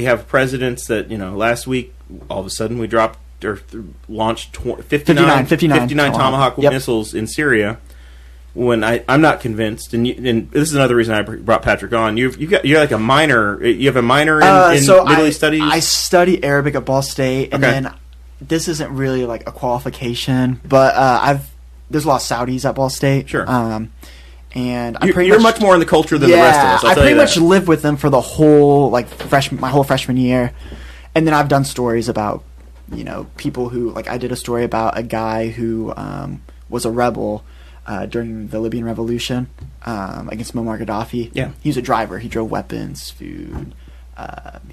B: have presidents that, last week, all of a sudden we dropped or launched 59 Tomahawk
D: Yep.
B: missiles in Syria. When I'm not convinced, and this is another reason I brought Patrick on. You're like a minor. You have a minor in Middle East studies.
D: I study Arabic at Ball State, and
B: Okay.
D: then this isn't really like a qualification, but there's a lot of Saudis at Ball State.
B: Sure.
D: And
B: you're much more in the culture than the rest of us.
D: I pretty much lived with them for the whole my whole freshman year, and then I've done stories about people who I did a story about a guy who was a rebel during the Libyan Revolution against Muammar Gaddafi.
B: Yeah,
D: he was a driver. He drove weapons, food,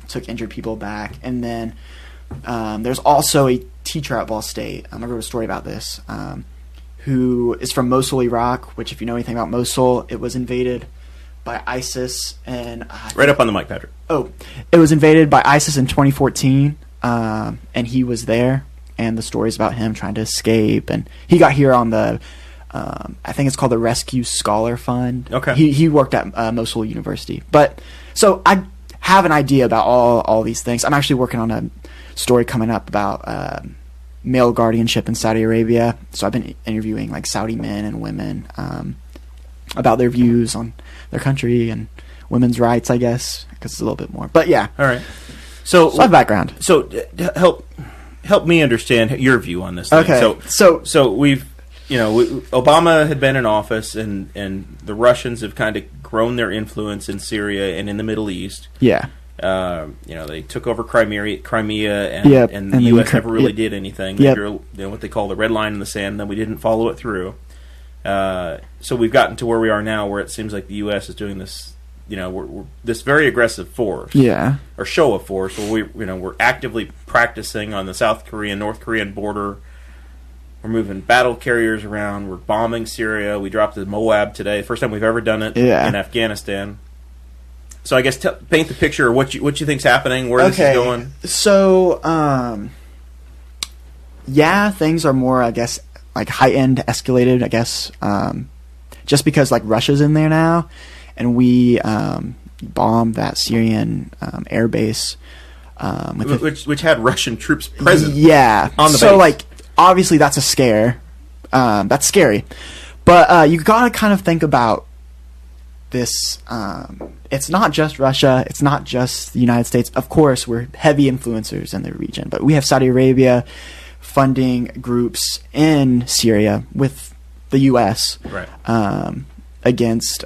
D: took injured people back, and then there's also a teacher at Ball State. I wrote a story about this. Who is from Mosul, Iraq, which, if you know anything about Mosul, it was invaded by ISIS. And
B: right up on the mic, Patrick.
D: Oh, it was invaded by ISIS in 2014, and he was there. And the story's about him trying to escape. And he got here on the, I think it's called the Rescue Scholar Fund.
B: Okay.
D: He worked at Mosul University. But, so I have an idea about all these things. I'm actually working on a story coming up about male guardianship in Saudi Arabia. So I've been interviewing Saudi men and women about their views on their country and women's rights, I guess, because it's a little bit more. But yeah.
B: All right. So
D: I have background.
B: So help me understand your view on this thing.
D: Okay.
B: So we've Obama had been in office, and the Russians have kind of grown their influence in Syria and in the Middle East.
D: Yeah.
B: They took over Crimea, and the U.S. never really did anything. They drew what they call the red line in the sand, then we didn't follow it through. So we've gotten to where we are now, where it seems like the U.S. is doing this, we're this very aggressive force, or show of force, where we're actively practicing on the South Korean, North Korean border. We're moving battle carriers around. We're bombing Syria. We dropped the MOAB today, first time we've ever done it in Afghanistan. So I guess paint the picture of what you think's happening, where this is going.
D: So, things are more, I guess, high-end escalated, I guess, just because, Russia's in there now, and we bombed that Syrian air base.
B: Which had Russian troops present on the base.
D: So, obviously that's a scare. That's scary. But you gotta kind of think about this, it's not just Russia, it's not just the United States. Of course, we're heavy influencers in the region, but we have Saudi Arabia funding groups in Syria with the U.S. Against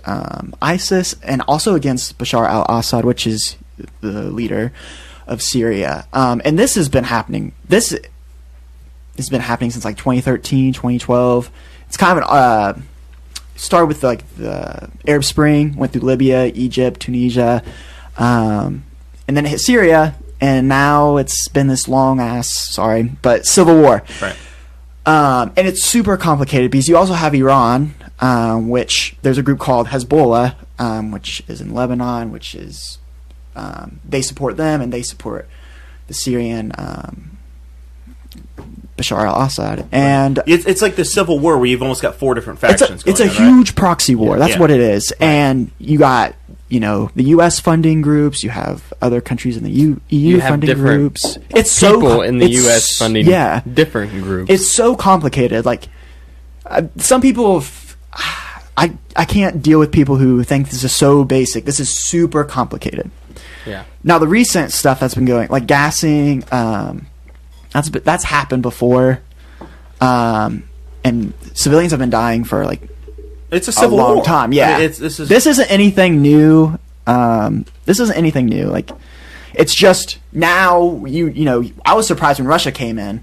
D: ISIS, and also against Bashar al-Assad, which is the leader of Syria. And this has been happening. This has been happening since 2013, 2012. It's kind of started with the Arab Spring, went through Libya, Egypt, Tunisia, and then it hit Syria, and now it's been this civil war.
B: Right.
D: And it's super complicated because you also have Iran, which there's a group called Hezbollah, which is in Lebanon, which is they support them, and they support the Syrian Bashar al-Assad, and
B: it's like the Civil War where you've almost got four different factions.
D: It's a huge proxy war. That's what it is. Right. And you got the U.S. funding groups. You have other countries in the EU funding groups. It's
C: people in the U.S. funding different groups.
D: It's so complicated. Like some people, I can't deal with people who think this is so basic. This is super complicated.
C: Yeah.
D: Now the recent stuff that's been going, like gassing, that's happened before, and civilians have been dying for like.
B: It's a civil
D: long
B: war.
D: time. Yeah,
B: I mean,
D: this isn't anything new. This isn't anything new. Like, it's just now. I was surprised when Russia came in.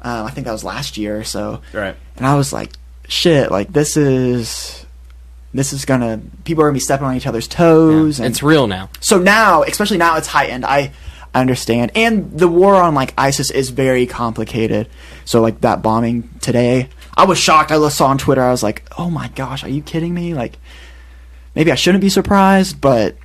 D: I think that was last year or so.
B: Right.
D: And I was like, shit. Like this is gonna. People are gonna be stepping on each other's toes.
C: Yeah,
D: and
C: it's real now.
D: So now, especially now, it's heightened. I understand. And the war on like ISIS is very complicated. So like that bombing today. I was shocked. I saw on Twitter. I was like, "Oh my gosh, are you kidding me?" Like, maybe I shouldn't be surprised, but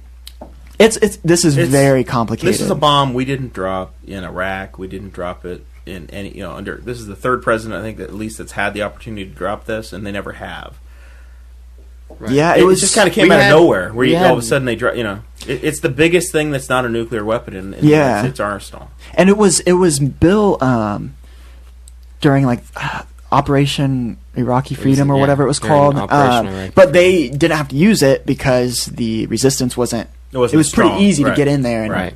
D: this is very complicated.
B: This is a bomb we didn't drop in Iraq. We didn't drop it in any. This is the third president I think that at least that's had the opportunity to drop this, and they never have.
D: Right. Yeah,
B: it just kind of came out of nowhere. Where all of a sudden they drop. It's the biggest thing that's not a nuclear weapon in its arsenal.
D: And it was built during like. Operation Iraqi Freedom or whatever it was called. But they didn't have to use it because the resistance wasn't. It was pretty easy to get in there.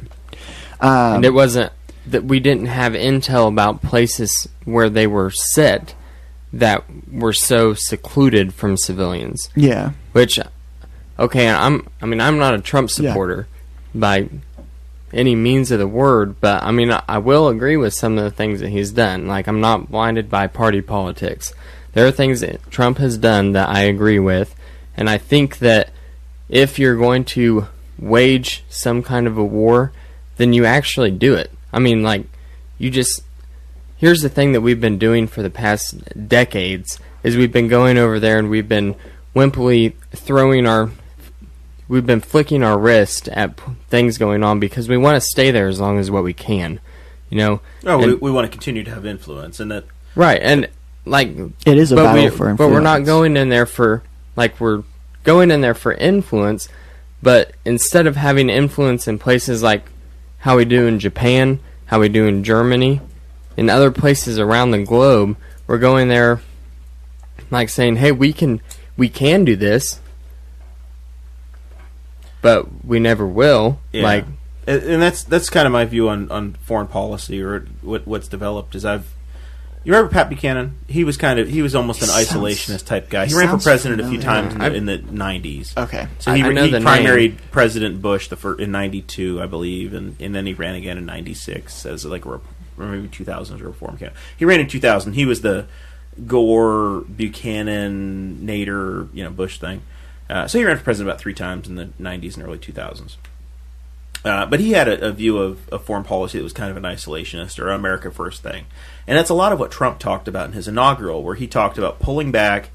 C: And it wasn't that we didn't have intel about places where they were set that were so secluded from civilians.
D: Yeah.
C: Which, okay, I'm not a Trump supporter by any means of the word, but I mean, I will agree with some of the things that he's done. Like, I'm not blinded by party politics. There are things that Trump has done that I agree with, and I think that if you're going to wage some kind of a war, then you actually do it. I mean, like, here's the thing that we've been doing for the past decades, is we've been going over there and we've been wimpily we've been flicking our wrist at things going on because we want to stay there as long as what we can, we
B: want to continue to have influence, and that
C: right, and like
D: it is a battle for influence.
C: But we're not going in there for we're going in there for influence. But instead of having influence in places like how we do in Japan, how we do in Germany, in other places around the globe, we're going there like saying, "Hey, we can do this." But we never will.
B: Yeah. And that's kind of my view on foreign policy, or what's developed. Is you remember Pat Buchanan? He was almost an isolationist type guy. He ran for president a few times in the 90s.
D: Okay,
B: so he primaried President Bush in 92, I believe, and then he ran again in 96 as like or maybe 2000 as a reform candidate. He ran in 2000. He was the Gore, Buchanan, Nader, Bush thing. So he ran for president about 3 times in the 90s and early 2000s. But he had a view of foreign policy that was kind of an isolationist or America First thing. And that's a lot of what Trump talked about in his inaugural, where he talked about pulling back,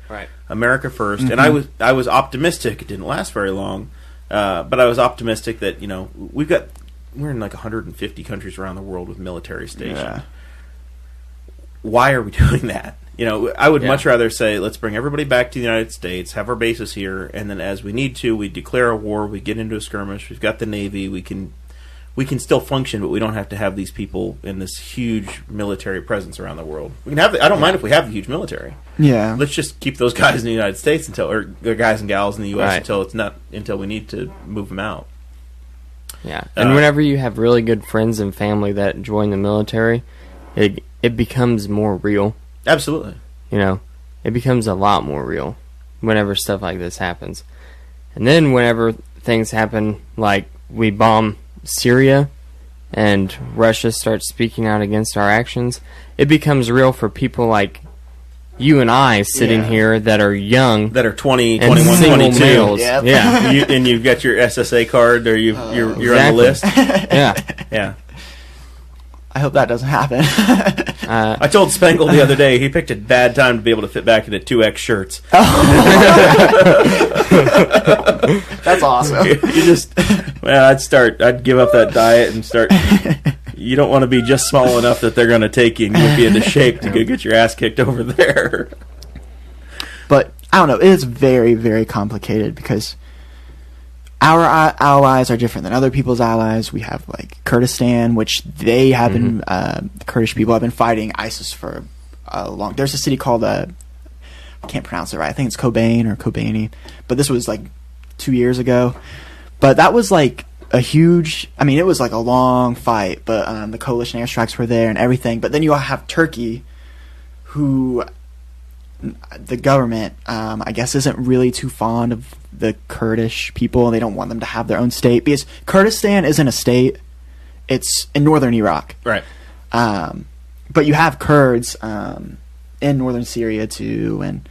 B: America First. Mm-hmm. And I was optimistic. It didn't last very long. But I was optimistic that, we're in like 150 countries around the world with military stations. Yeah. Why are we doing that? I would much rather say, let's bring everybody back to the United States, have our bases here, and then as we need to, we declare a war, we get into a skirmish, we've got the Navy, we can still function, but we don't have to have these people in this huge military presence around the world. We can have I don't mind if we have the huge military.
D: Yeah.
B: Let's just keep those guys in the United States or guys and gals in the U.S. until we need to move them out.
C: Yeah. And whenever you have really good friends and family that join the military, it becomes more real.
B: Absolutely.
C: It becomes a lot more real whenever stuff like this happens. And then whenever things happen, like we bomb Syria and Russia starts speaking out against our actions, it becomes real for people like you and I sitting here that are young.
B: That are 20, 21, 22.
C: Males.
D: Yep.
C: Yeah.
B: And you've got your SSA card or you're
C: exactly.
B: on the list.
C: Yeah.
B: I
D: hope that doesn't happen.
B: I told Spangle the other day he picked a bad time to be able to fit back into 2X shirts.
D: That's awesome.
B: I'd give up that diet and start. You don't want to be just small enough that they're going to take you and you'll be into shape to go get your ass kicked over there.
D: But I don't know. It is very, very complicated because our allies are different than other people's allies. We have like Kurdistan, which they have been the Kurdish people have been fighting ISIS for a long. There's a city called I can't pronounce it right. I think it's Kobane or Kobani, but this was like 2 years ago. But that was like a huge. I mean, it was like a long fight, but the coalition airstrikes were there and everything. But then you have Turkey, who the government, I guess, isn't really too fond of the Kurdish people. They don't want them to have their own state because Kurdistan isn't a state. It's in northern Iraq.
B: Right.
D: But you have Kurds in northern Syria too, and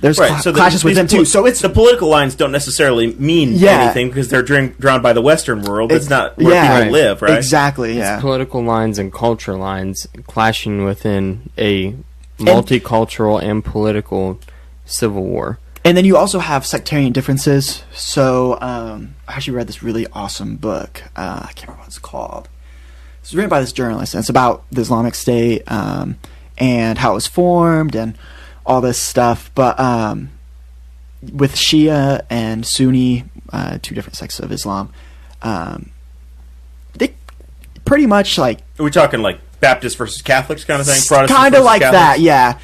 D: there's
B: so
D: clashes with them too. So it's
B: the political lines don't necessarily mean anything because they're drawn by the Western world. It's not where people live, right?
D: Exactly.
C: It's political lines and culture lines clashing within a multicultural and political civil war.
D: And then you also have sectarian differences. So I actually read this really awesome book. I can't remember what it's called. It's written by this journalist, and it's about the Islamic State and how it was formed and all this stuff. But with Shia and Sunni, two different sects of Islam, they pretty much like...
B: Are we talking like Baptist versus Catholics kind of thing?
D: Kind of like Catholics? That, yeah.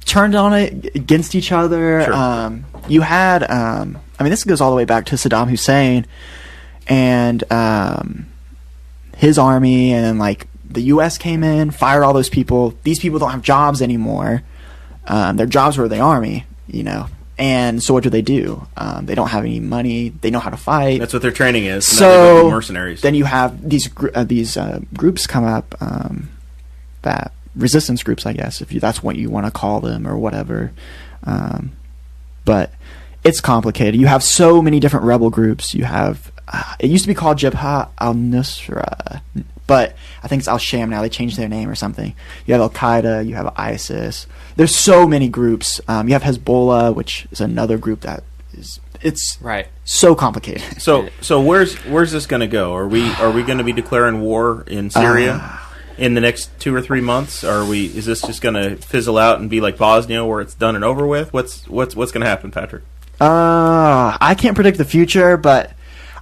D: Turned on it against each other.
B: Sure.
D: You had, I mean, this goes all the way back to Saddam Hussein and his army, and then like the U.S. came in, fired all those people. These people don't have jobs anymore. Their jobs were the army, you know. And so what do? They don't have any money. They know how to fight.
B: That's what their training is.
D: So
B: mercenaries.
D: Then you have these groups come up, that resistance groups, I guess, if that's what you want to call them or whatever. But it's complicated. You have so many different rebel groups. You have it used to be called Jabhat al-Nusra, but I think it's al-Sham now. They changed their name or something. You have Al-Qaeda. You have ISIS. There's so many groups. You have Hezbollah, which is another group that it's
C: right.
D: So complicated.
B: So where's this going to go? Are we going to be declaring war in Syria in the next 2 or 3 months? Is this just going to fizzle out and be like Bosnia, where it's done and over with? What's going to happen, Patrick?
D: I can't predict the future, but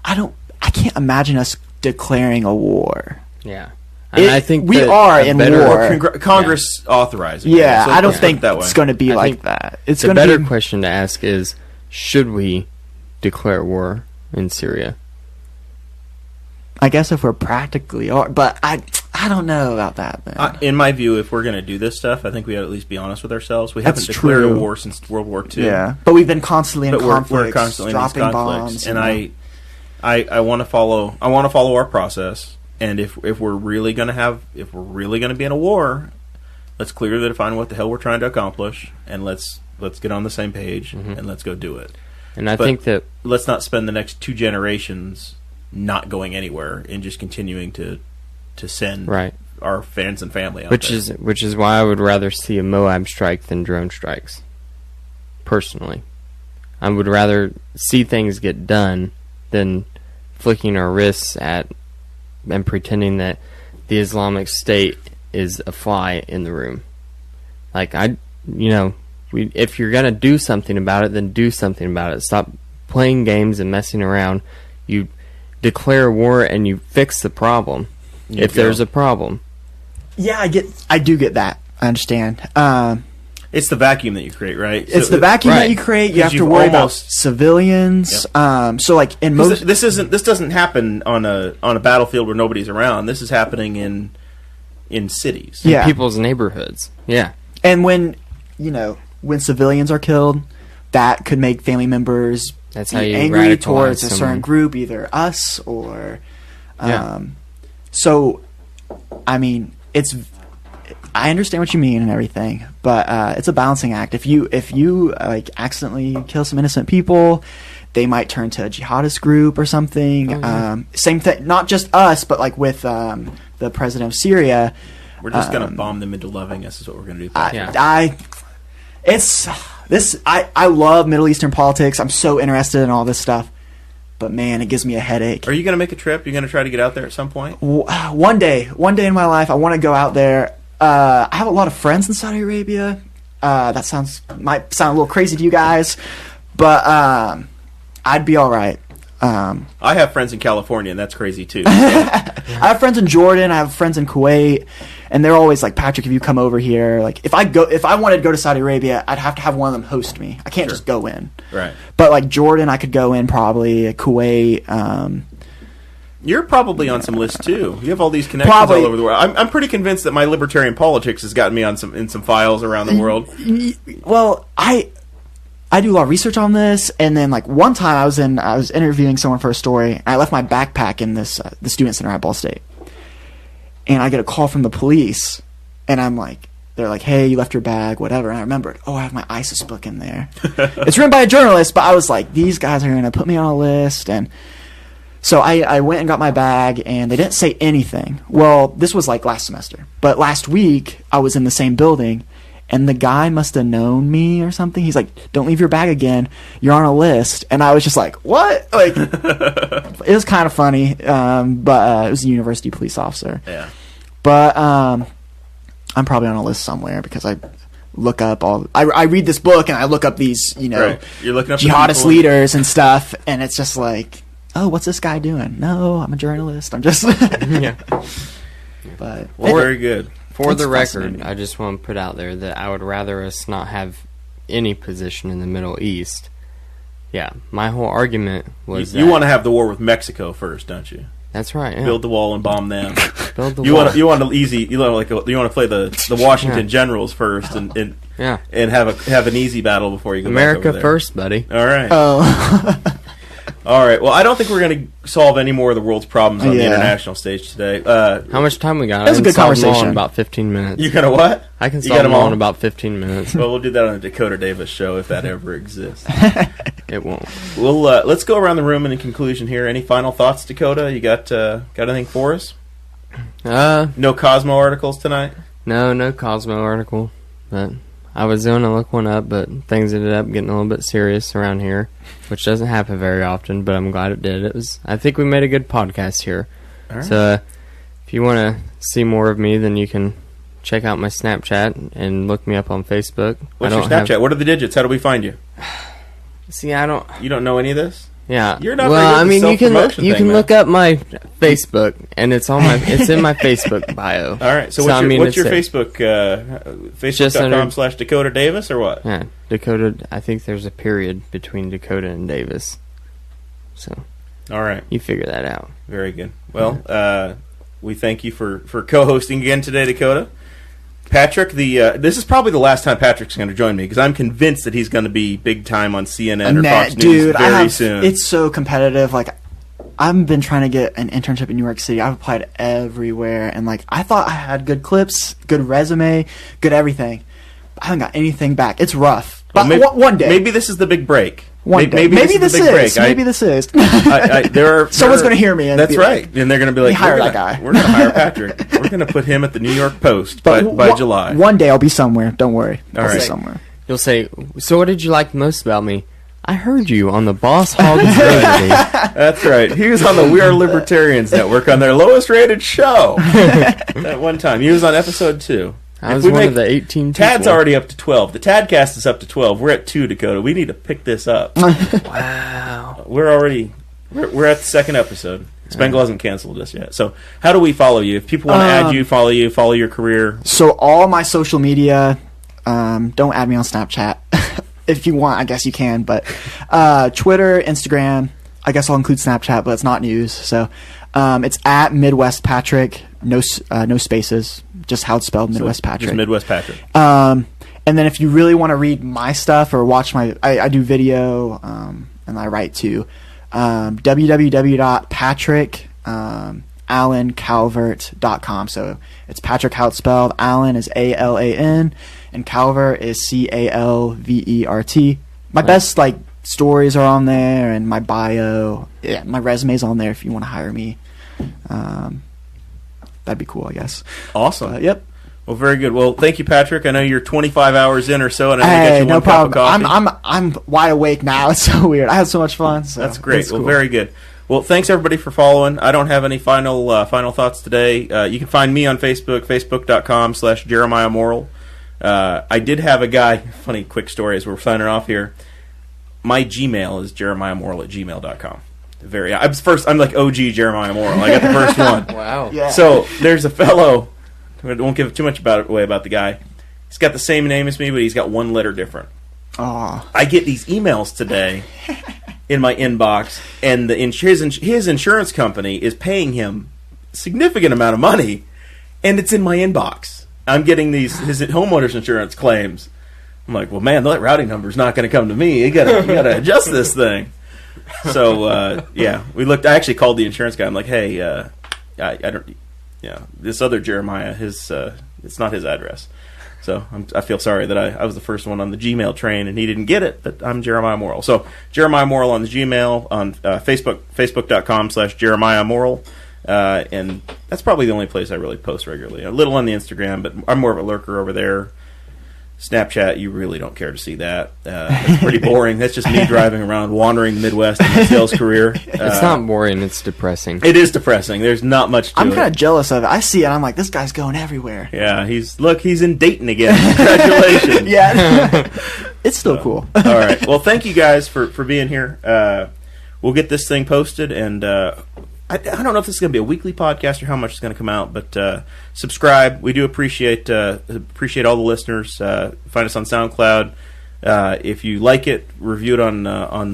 D: I can't imagine us declaring a war.
C: Yeah. I think
D: we are in war.
B: Congress authorized it.
D: Yeah,
B: so
D: I don't think
B: that
D: it's going to be like that. It's
C: the better question to ask is, should we declare war in Syria?
D: I guess if we're practically are, but I don't know about that. Man.
B: In my view, if we're going to do this stuff, I think we ought to at least be honest with ourselves. We haven't declared a war since World War II.
D: Yeah, but we've been constantly in conflicts,
B: we're constantly
D: dropping
B: in these conflicts,
D: bombs,
B: and I want to follow. I want to follow our process. And if we're really going to be in a war, let's clearly define what the hell we're trying to accomplish, and let's get on the same page and let's go do it.
C: And I think that
B: let's not spend the next 2 generations not going anywhere and just continuing to send our fans and family out there.
C: Which is why I would rather see a MOAB strike than drone strikes. Personally, I would rather see things get done than flicking our wrists at and pretending that the Islamic State is a fly in the room. Like, if you're gonna do something about it, then do something about it. Stop playing games and messing around. You declare war and you fix the problem if there's a problem.
D: Yeah, I do get that. I understand.
B: It's the vacuum that you create, right?
D: It's the vacuum that you create. You have to worry about civilians.
B: Yep.
D: So like in most,
B: this doesn't happen on a battlefield where nobody's around. This is happening in cities,
C: in people's neighborhoods. Yeah,
D: and when civilians are killed, that could make family members angry towards a certain group, either us or. So, I mean, I understand what you mean and everything, but it's a balancing act. If you like accidentally kill some innocent people, they might turn to a jihadist group or something. Same thing, not just us, but like with the president of Syria.
B: We're just gonna bomb them into loving us. Is what we're gonna do.
D: I love Middle Eastern politics. I'm so interested in all this stuff. But man, it gives me a headache.
B: Are you going to make a trip? You're going to try to get out there at some point?
D: One day in my life, I want to go out there. I have a lot of friends in Saudi Arabia. That might sound a little crazy to you guys, but I'd be all right.
B: I have friends in California, and that's crazy too.
D: I have friends in Jordan. I have friends in Kuwait, and they're always like, Patrick, if you come over here, like if I wanted to go to Saudi Arabia, I'd have to have one of them host me. I can't just go in.
B: Right.
D: But like Jordan, I could go in probably. Kuwait.
B: You're probably on some lists too. You have all these connections all over the world. I'm pretty convinced that my libertarian politics has gotten me on in some files around the world.
D: Well, I do a lot of research on this, and then like one time I was interviewing someone for a story, and I left my backpack in the student center at Ball State, and I get a call from the police, and they're like, hey, you left your bag, whatever. And I remembered, I have my ISIS book in there. It's written by a journalist, but I was like, these guys are gonna put me on a list, and so I went and got my bag, and they didn't say anything. Well, this was like last semester, but last week I was in the same building, and the guy must have known me or something. He's like, don't leave your bag again. You're on a list. And I was just like, what? Like, it was kind of funny, but it was a university police officer.
B: Yeah.
D: But I'm probably on a list somewhere because I look up I read this book, and I look up these,
B: Right. You're looking up
D: jihadist leaders and stuff, and it's just like, oh, what's this guy doing? No, I'm a journalist. I'm just...
C: Yeah.
D: But
B: very good.
C: For the record,
D: fascinating.
C: I just want to put out there that I would rather us not have any position in the Middle East. Yeah, my whole argument was
B: You want to have the war with Mexico first, don't you?
C: That's right. Yeah.
B: Build the wall and bomb them.
C: Build the
B: You
C: wall.
B: want to play the Washington Generals first and have an easy battle before you go
C: America
B: back over there.
C: first, buddy.
B: All right.
D: Oh.
B: All right. Well, I don't think we're going to solve any more of the world's problems on the international stage today.
C: How much time we got?
D: That was a good
C: solve them all
D: conversation.
C: in about 15 minutes.
B: You gonna what?
C: I can
B: You
C: solve
B: got
C: them
B: 'em
C: all
B: all?
C: in about 15 minutes.
B: Well, we'll do that on a Dakota Davis show if that ever exists.
C: It won't.
B: We'll let's go around the room in conclusion here. Any final thoughts, Dakota? You got anything for us? No Cosmo articles tonight.
C: No Cosmo article, but I was going to look one up, but things ended up getting a little bit serious around here, which doesn't happen very often, but I'm glad it did. I think we made a good podcast here.
B: All right.
C: So if you want to see more of me, then you can check out my Snapchat and look me up on Facebook.
B: What's your Snapchat? What are the digits? How do we find you?
C: See, I don't...
B: You don't know any of this?
C: Yeah.
B: You're not
C: well,
B: very good
C: I
B: at
C: mean,
B: the
C: you can
B: self-promotion
C: look up my Facebook, and it's in my Facebook bio.
B: All right. So what's your Facebook? Facebook.com/Dakota Davis or what?
C: Yeah, Dakota. I think there's a period between Dakota and Davis. So.
B: All right.
C: You figure that out.
B: Very good. Well, we thank you for co-hosting again today, Dakota. Patrick, this is probably the last time Patrick's going to join me because I'm convinced that he's going to be big time on CNN or Fox News very soon.
D: It's so competitive. Like, I've been trying to get an internship in New York City. I've applied everywhere, and like I thought I had good clips, good resume, good everything. I haven't got anything back. It's rough. But one day,
B: maybe this is the big break.
D: Maybe this is. Someone's going to hear me. And
B: that's right. And they're going to be like,
D: hire that guy.
B: We're going to hire Patrick. We're going to put him at the New York Post by July.
D: One day I'll be somewhere. Don't worry. I'll be somewhere.
C: You'll say, so what did you like most about me? I heard you on the Boss Hog Liberty.
B: That's right. He was on the We Are Libertarians network on their lowest rated show at one time. He was on episode 2.
C: I was one of the 18 people.
B: Tad's already up to 12. The Tadcast is up to 12. We're at 2, Dakota. We need to pick this up.
C: Wow.
B: We're at the second episode. Spangle hasn't canceled us yet. So how do we follow you? If people want to add you, follow your career.
D: So all my social media, don't add me on Snapchat. If you want, I guess you can. But Twitter, Instagram, I guess I'll include Snapchat, but it's not news. So it's at Midwest Patrick, no spaces, just how it's spelled, Midwest Patrick.
B: Just Midwest Patrick.
D: And then if you really want to read my stuff or watch I do video, and I write too. www.patrick.allencalvert.com. So it's Patrick how it's spelled. Allen is ALAN, and Calvert is CALVERT. My best stories are on there, and my bio. Yeah, my resume's on there if you want to hire me. That'd be cool, I guess.
B: Awesome.
D: Yep.
B: Well, very good. Well, thank you, Patrick. I know you're 25 hours in or so, and I didn't get you one cup of coffee.
D: I'm wide awake now. It's so weird. I had so much fun. So
B: that's great. Well,
D: cool.
B: very good. Well, thanks everybody for following. I don't have any final thoughts today. You can find me on Facebook, facebook.com/Jeremiah Morrell. I did have a guy. Funny quick story as we're signing off here. My Gmail is jeremiahmorrell@gmail.com. I'm like OG Jeremiah Morrell. I got the first one.
C: Wow.
D: Yeah.
B: So there's a fellow. I won't give too much away about the guy. He's got the same name as me, but he's got one letter different.
D: Oh.
B: I get these emails today in my inbox, and his insurance company is paying him a significant amount of money, and it's in my inbox. I'm getting his homeowner's insurance claims. I'm like, well, man, that routing number's not going to come to me. You gotta adjust this thing. So yeah, I actually called the insurance guy. I'm like, hey, I don't. Yeah, this other Jeremiah, it's not his address. So I feel sorry that I was the first one on the Gmail train and he didn't get it, but I'm Jeremiah Morrell. So Jeremiah Morrell on the Gmail, on Facebook, facebook.com/Jeremiah Morrell. And that's probably the only place I really post regularly. A little on the Instagram, but I'm more of a lurker over there. Snapchat, you really don't care to see that. It's pretty boring. That's just me driving around, wandering the Midwest in my sales career.
C: It's not boring. It's depressing.
B: It is depressing. There's not much to it.
D: I'm kind of jealous of it. I see it. I'm like, this guy's going everywhere.
B: Yeah, he's in Dayton again. Congratulations.
D: Yeah. It's still cool.
B: All right. Well, thank you guys for being here. We'll get this thing posted, and I don't know if this is going to be a weekly podcast or how much it's going to come out, but subscribe. We do appreciate all the listeners. Find us on SoundCloud. If you like it, review it on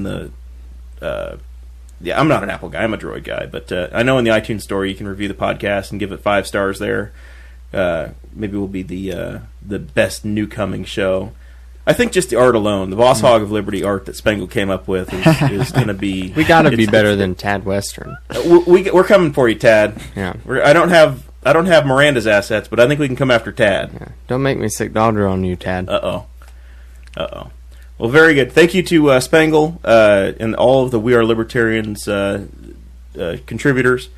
B: the. Yeah, I'm not an Apple guy. I'm a Droid guy, but I know in the iTunes store you can review the podcast and give it 5 stars there. Maybe we'll be the best new coming show. I think just the art alone, the Boss Hog of Liberty art that Spangle came up with is going to be...
C: We got to be better than Tad Western.
B: We're coming for you, Tad.
C: Yeah.
B: I don't have Miranda's assets, but I think we can come after Tad.
C: Yeah. Don't make me sick dogger on you, Tad.
B: Uh-oh. Well, very good. Thank you to Spangle and all of the We Are Libertarians contributors.